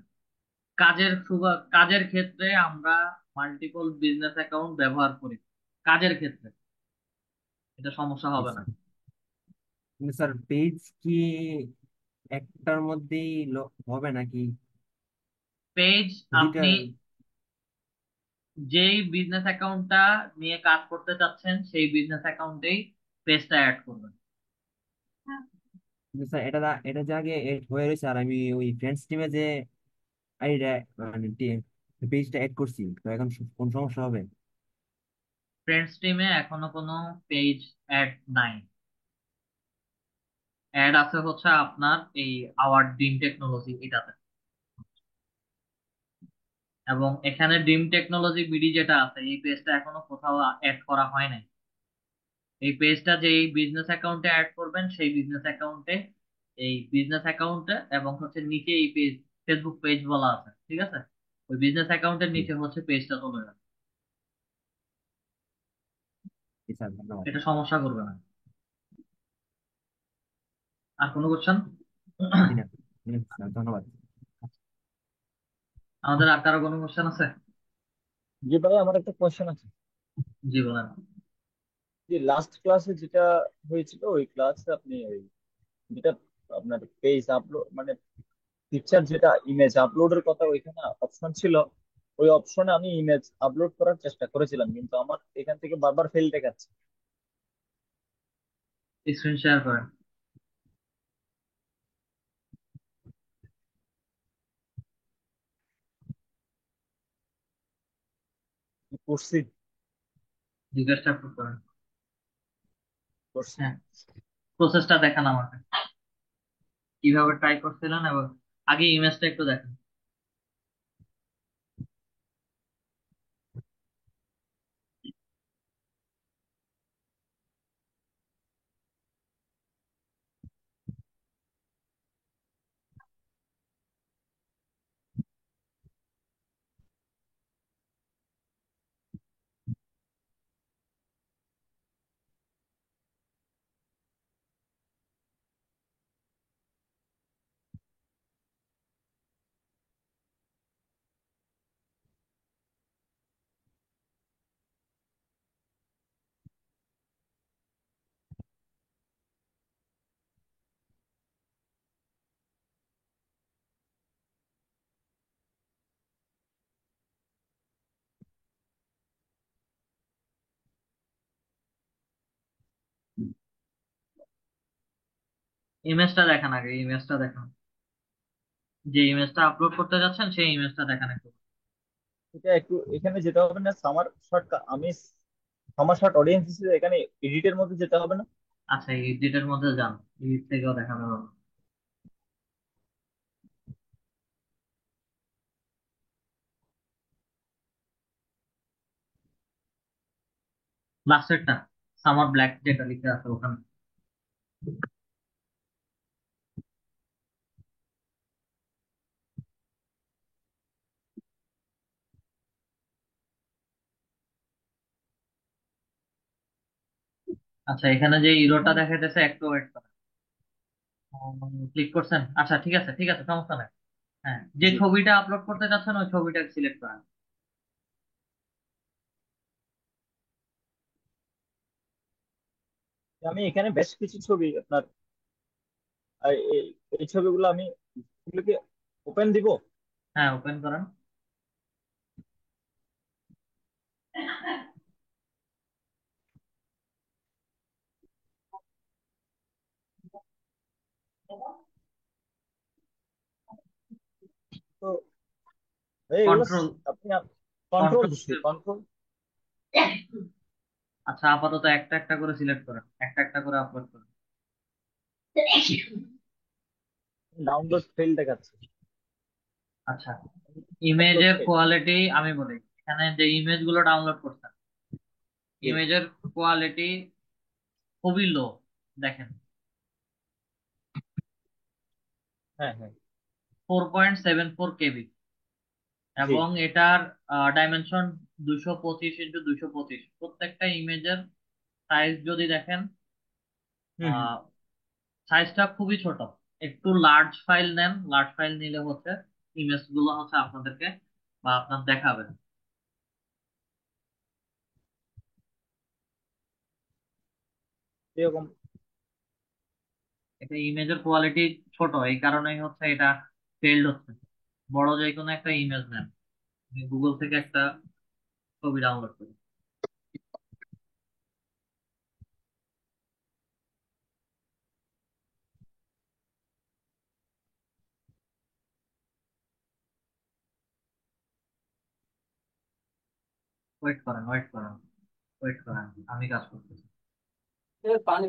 কাজের ক্ষেত্রে আমরা মাল্টিপল বিজনেস অ্যাকাউন্ট ব্যবহার করি, কাজের ক্ষেত্রে এটা সমস্যা হবে না। কিন্তু স্যার পেজ কি একটার মধ্যেই হবে নাকি পেজ, দুইটা? আপনি যেই বিজনেস অ্যাকাউন্টটা নিয়ে কাজ করতে চাচ্ছেন সেই বিজনেস অ্যাকাউন্টেই পেজটা অ্যাড করবেন। কিন্তু স্যার এটা যে আগে এড হয়ে রয়েছে, আর আমি ওই ফ্রেন্ডস টিমে যে আইডিটা মানে পেজটা এড করছি, তো এখন কোন সমস্যা হবে? ফ্রেন্ডস টিমে এখনো কোনো পেজ অ্যাড নাই। অ্যাড আছে হচ্ছে আপনার এই আওয়ার ড্রিম টেকনোলজি এটাতে। এবং এখানে ড্রিম টেকনোলজি বিডি যেটা আছে এই পেজটা এখনো কোথাও অ্যাড করা হয় নাই। এই পেজটা যে এই বিজনেস অ্যাকাউন্টে অ্যাড করবেন সেই বিজনেস অ্যাকাউন্টে, এই বিজনেস অ্যাকাউন্টে এবং হচ্ছে নিচে এই পেজ ফেসবুক পেজ বলা আছে, ঠিক আছে? ওই বিজনেস অ্যাকাউন্টের জি নিচে হচ্ছে পেজটা চলে যাবে। জি স্যার, ধন্যবাদ। এটা সমস্যা করবে না। আর কোনো কোশ্চেন? জি না, জি স্যার, ধন্যবাদ। আমাদের আর কারো কোনো কোশ্চেন আছে? জি ভাই, আমার একটা কোয়েশ্চেন আছে। জি বলেন। যে লাস্ট ক্লাসে যেটা হয়েছিল, ওই ক্লাসে আপনি ওই যেটা আপনার পেজ আপলোড মানে পিকচার যেটা ইমেজ আপলোডের কথা ওইখানে অপশন ছিল, ওই অপশনে আমি ইমেজ আপলোড করার চেষ্টা করেছিলাম, কিন্তু আমার এখান থেকে বারবার ফেল দেখাচ্ছে। স্ক্রিন শেয়ার করেন। করছি জিজ্ঞাসা করেন। করছি হ্যাঁ, প্রসেসটা দেখান আমাকে, কিভাবে ট্রাই করছিলেন, এবং আগে ইমেজটা একটু দেখেন। ইমেজটা দেখান, আগে ইমেজটা দেখান। যে ইমেজটা আপলোড করতে যাচ্ছেন সেই ইমেজটা দেখান একটু। এটা একটু এখানে যেতে হবে না সামার শর্ট? আমি সামার শর্ট অডিয়েন্স হিসেবে এখানে এডিটের মধ্যে যেতে হবে না? আচ্ছা, এডিটের মধ্যে যান, এডিট থেকেও দেখানো হবে। লাস্টেরটা সামার ব্ল্যাক যেটা লিখে আছে ওখানে। আচ্ছা, এখানে যে ইরোটা দেখাইতেছে একটু ওয়েট করেন। ক্লিক করছেন? আচ্ছা, ঠিক আছে ঠিক আছে, সমস্যা নাই। হ্যাঁ, যে জি, ছবিটা আপলোড করতে যাচ্ছেন ওই ছবিটা সিলেক্ট করেন। আমি এখানে বেশ কিছু ছবি আপনার এই এই ছবিগুলো আমি এগুলোকে ওপেন দিব। হ্যাঁ, ওপেন করেন। তো এগুলো কন্ট্রোল আপনি কন্ট্রোল কন্ট্রোল। দিচ্ছি, কন্ট্রোল আচ্ছা, আপাতত একটা একটা করে সিলেক্ট করেন, একটা একটা করে আপলোড করেন। ডাউনলোড ফেল দেখাচ্ছে। আচ্ছা, আপলোড ইমেজের ফেল। কোয়ালিটি আমি বলি, এখানে যে ইমেজ গুলো ডাউনলোড করছেন জি, ইমেজের কোয়ালিটি খুবই লো, দেখেন। হ্যাঁ হ্যাঁ, 4.74 কেবি, জি, এবং এটার ডাইমেনশন 225x225। প্রত্যেকটা ইমেজের সাইজ যদি দেখেন, হুম হুম। সাইজটা খুবই ছোট। একটু লার্জ ফাইল নেন, লার্জ ফাইল নিলে হচ্ছে ইমেজ গুলো হচ্ছে আপনাদেরকে বা আপনার দেখাবে। এরকম। এটা ইমেজের কোয়ালিটি ছোট, এই কারণেই হচ্ছে এটা ফেল্ড হচ্ছে। বড় যে কোনো একটা ইমেজ নেন, গুগল থেকে একটা ছবি ডাউনলোড করুন। ওয়েট করেন, ওয়েট করেন, ওয়েট করেন, আমি কাজ করতেছি। পানি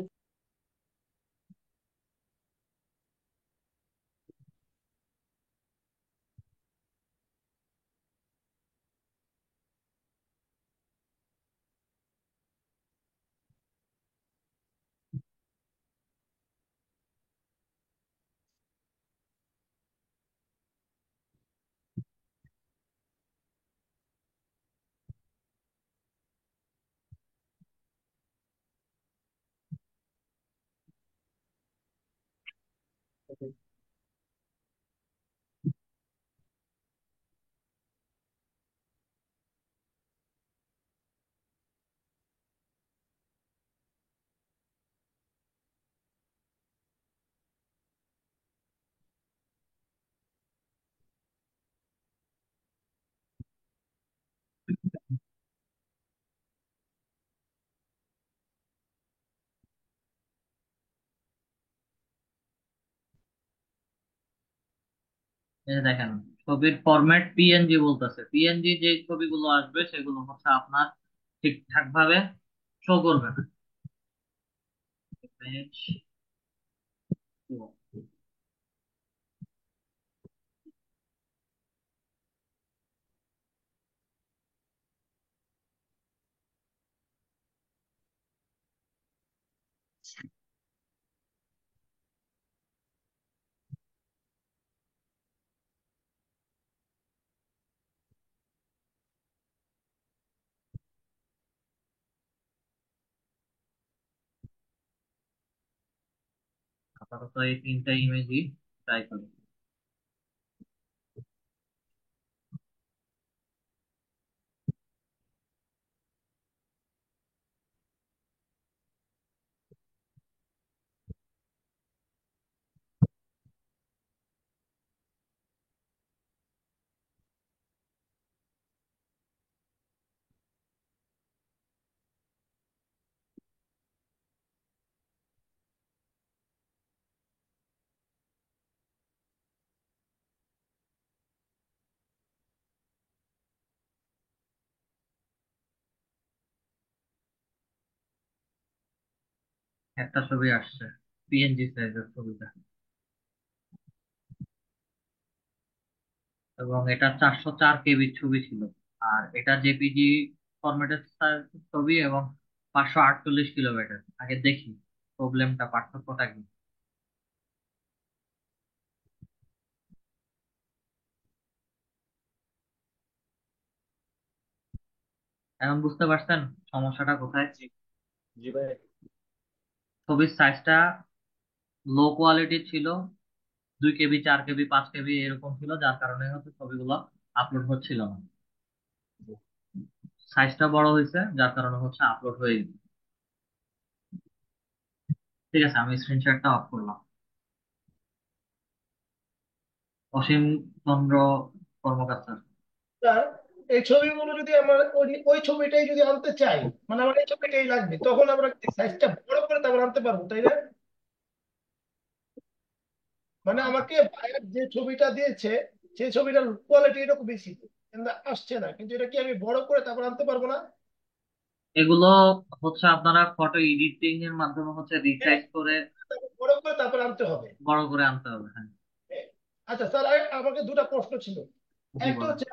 এই যে দেখেন, ছবির ফরম্যাট পিএনজি বলতেছে। পিএনজি যে ছবিগুলো আসবে সেগুলো হচ্ছে আপনার ঠিকঠাক ভাবে শো করবে না। Image two। আপাতত এই তিনটা ইমেজই ট্রাই করি। একটা ছবি আসছে, পিএনজি সাইজের ছবিটা, এবং এটা 404 কেবি ছবি ছিল। আর এটা জেপিজি ফরম্যাটের ছবি, এবং 548 কিলোমিটার। আগে দেখি প্রবলেমটা, পার্থক্যটা কি। এখন বুঝতে পারছেন সমস্যাটা কোথায়? জি জি ভাই। ছবির সাইজটা লো কোয়ালিটি ছিল, 2 কেবি, 4 কেবি, 5 কেবি এরকম ছিল, যার কারণে হচ্ছে ছবিগুলো আপলোড হচ্ছিল না। সাইজটা বড় হয়েছে, যার কারণে হচ্ছে আপলোড হয়ে গেছে। ঠিক আছে, আমি স্ক্রিনশটটা অফ করলাম। অসীম চন্দ্র কর্মকার স্যার। স্যার, এই ছবিগুলো যদি আমরা ওই ওই ছবিটাই যদি আনতে চাই, মানে আমার এই ছবিটাই লাগবে, তখন আমরা সাইজটা বড় করে তারপর আনতে পারবো, তাই না? মানে আমাকে ভাইয়ের যে ছবিটা দিয়েছে, সেই ছবিটার কোয়ালিটি এরকম বেশি, কিন্তু আসছে না, কিন্তু এটা কি আমি বড় করে তারপর আনতে পারবো না? এগুলো হচ্ছে আপনারা ফটো এডিটিং এর মাধ্যমে হচ্ছে হ্যাঁ, রিসাইজ করে তারপর বড় করে তারপর আনতে হবে। বড় করে আনতে হবে। হ্যাঁ, হ্যাঁ। আচ্ছা স্যার, আমাকে দুটা প্রশ্ন ছিল। জি একটা বলেন। হচ্ছে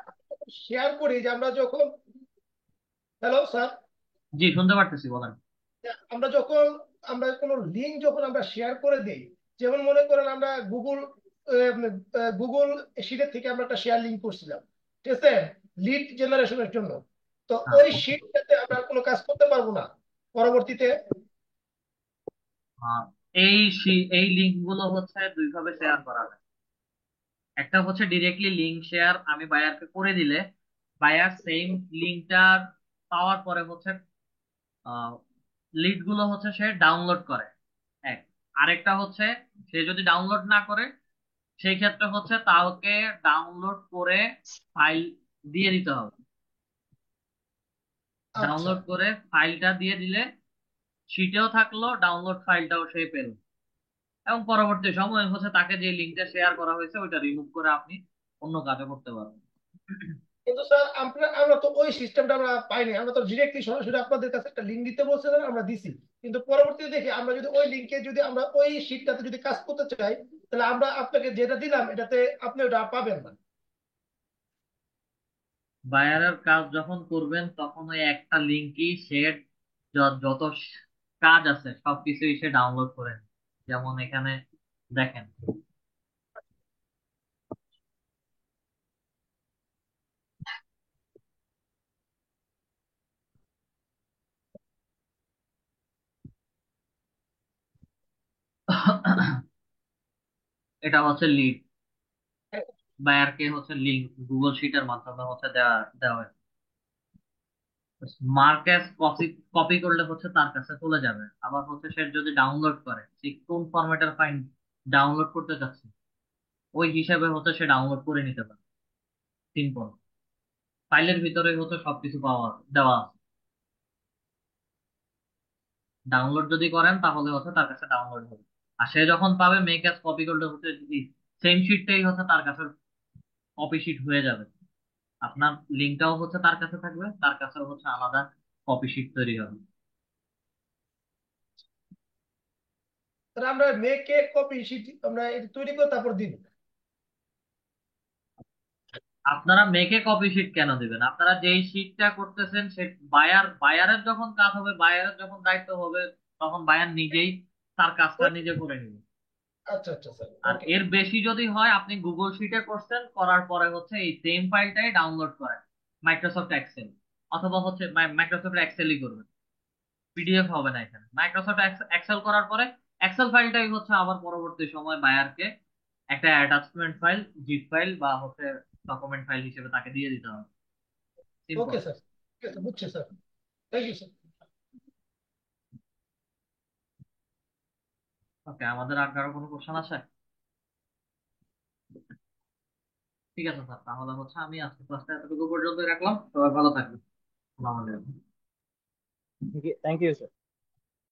শেয়ার করি যে আমরা যখন, হ্যালো স্যার, জি, শুনতে পারতেছি, বলেন। আমরা যখন আমরা কোনো লিঙ্ক যখন আমরা শেয়ার করে দিই, যেমন মনে করেন আমরা গুগল শিটের থেকে আমরা একটা শেয়ার লিঙ্ক করছিলাম, ঠিক আছে, লিড জেনারেশনের জন্য। তো হ্যাঁ, ওই শিটটাতে আমরা আর কোনো কাজ করতে পারবো না পরবর্তীতে। আহ, এই লিঙ্ক গুলো হচ্ছে দুই ভাবে শেয়ার করা যায়। একটা হচ্ছে ডিরেক্টলি লিঙ্ক শেয়ার, আমি বায়ারকে করে দিলে বায়ার সেম লিঙ্কটার পাওয়ার পরে হচ্ছে লিড গুলো হচ্ছে সে ডাউনলোড করে। এক। আরেকটা হচ্ছে সে যদি ডাউনলোড না করে, সেই ক্ষেত্রে হচ্ছে তাকে ডাউনলোড করে ফাইল দিয়ে দিতে হবে। আচ্ছা ডাউনলোড করে ফাইলটা দিয়ে দিলে শিটেও থাকলো, ডাউনলোড ফাইলটাও সে পেল, এবং পরবর্তী সময় হচ্ছে তাকে যে লিঙ্কটা শেয়ার করা হয়েছে ওইটা রিমুভ করে আপনি অন্য কাজে করতে পারবেন। কিন্তু স্যার আমরা তো ওই সিস্টেমটা আমরা পাইনি, আমরা তো ডিরেক্টলি সরাসরি আপনাদের কাছে একটা লিঙ্ক দিতে বলছিলেন, আমরা দিছি। কিন্তু পরবর্তীতে দেখি আমরা যদি ওই লিঙ্কে যদি আমরা ওই শিটটাতে যদি কাজ করতে চাই, তাহলে আমরা আপনাকে যেটা দিলাম এটাতে আপনি ওটা পাবেন না। বায়ারের কাজ যখন করবেন তখন ওই একটা লিঙ্কই সে যত কাজ আছে সবকিছুই সে ডাউনলোড করে নেয়। যেমন এখানে দেখেন, এটা হচ্ছে লিড, বায়ারকে হচ্ছে লিঙ্ক গুগল শিটের মাধ্যমে হচ্ছে দেওয়া দেওয়া হয়। মার্কেস কপি কপি করলে হচ্ছে তার কাছে চলে যাবে। আবার হচ্ছে সে যদি ডাউনলোড করে, সে কোন ফরম্যাটের ফাইল ডাউনলোড করতে চাচ্ছে ওই হিসাবে হচ্ছে সে ডাউনলোড করে নিতে পারে। সিম্পল, ফাইলের ভিতরে হচ্ছে সবকিছু পাওয়া দেওয়া আছে। ডাউনলোড যদি করেন তাহলে হচ্ছে তার কাছে ডাউনলোড হবে। আর সে যখন পাবে মেক অ্যাজ কপি করলে হচ্ছে সেম শিটটাই হচ্ছে তার কাছে কপি শিট হয়ে যাবে। আপনার লিঙ্কটাও হচ্ছে তার কাছে থাকবে, তার কাছে হচ্ছে আলাদা কপি শিট তৈরি হবে। তাহলে আমরা মেকে কপি শিট আমরা এটা তৈরি করে তারপর দিব। আপনারা মেকে কপি শিট কেন দিবেন? আপনারা যেই শিটটা করতেছেন সে বায়ারের যখন কাজ হবে, বায়ারের যখন দায়িত্ব হবে, তখন বায়ার নিজেই তার কাজটা নিজে করে নিবে। আচ্ছা আচ্ছা স্যার, আর ওকে। এর বেশি যদি হয়, আপনি গুগল শিটে করছেন, করার পরে হচ্ছে এই সেম ফাইলটাই ডাউনলোড করেন মাইক্রোসফট এক্সেল, অথবা হচ্ছে মাইক্রোসফট এক্সেলই করবেন, পিডিএফ হবে না। এখানে মাইক্রোসফট এক্সেল করার পরে এক্সেল ফাইলটাই হচ্ছে আবার পরবর্তী সময় বায়ারকে একটা অ্যাটাচমেন্ট ফাইল, জিপ ফাইল বা হচ্ছে ডকুমেন্ট ফাইল হিসেবে তাকে দিয়ে দিতে হবে। সিম্পল। ওকে স্যার, ঠিক আছে, বুঝছি sir. Thank you sir. Okay, আমাদের আর কারো কোনো কোশ্চেন আছে? ঠিক আছে স্যার, তাহলে হচ্ছে আমি আজকে ক্লাসটা এতটুকু পর্যন্ত রাখলাম। সবাই ভালো থাকবেন। আসসালামু আলাইকুম। Thank you sir.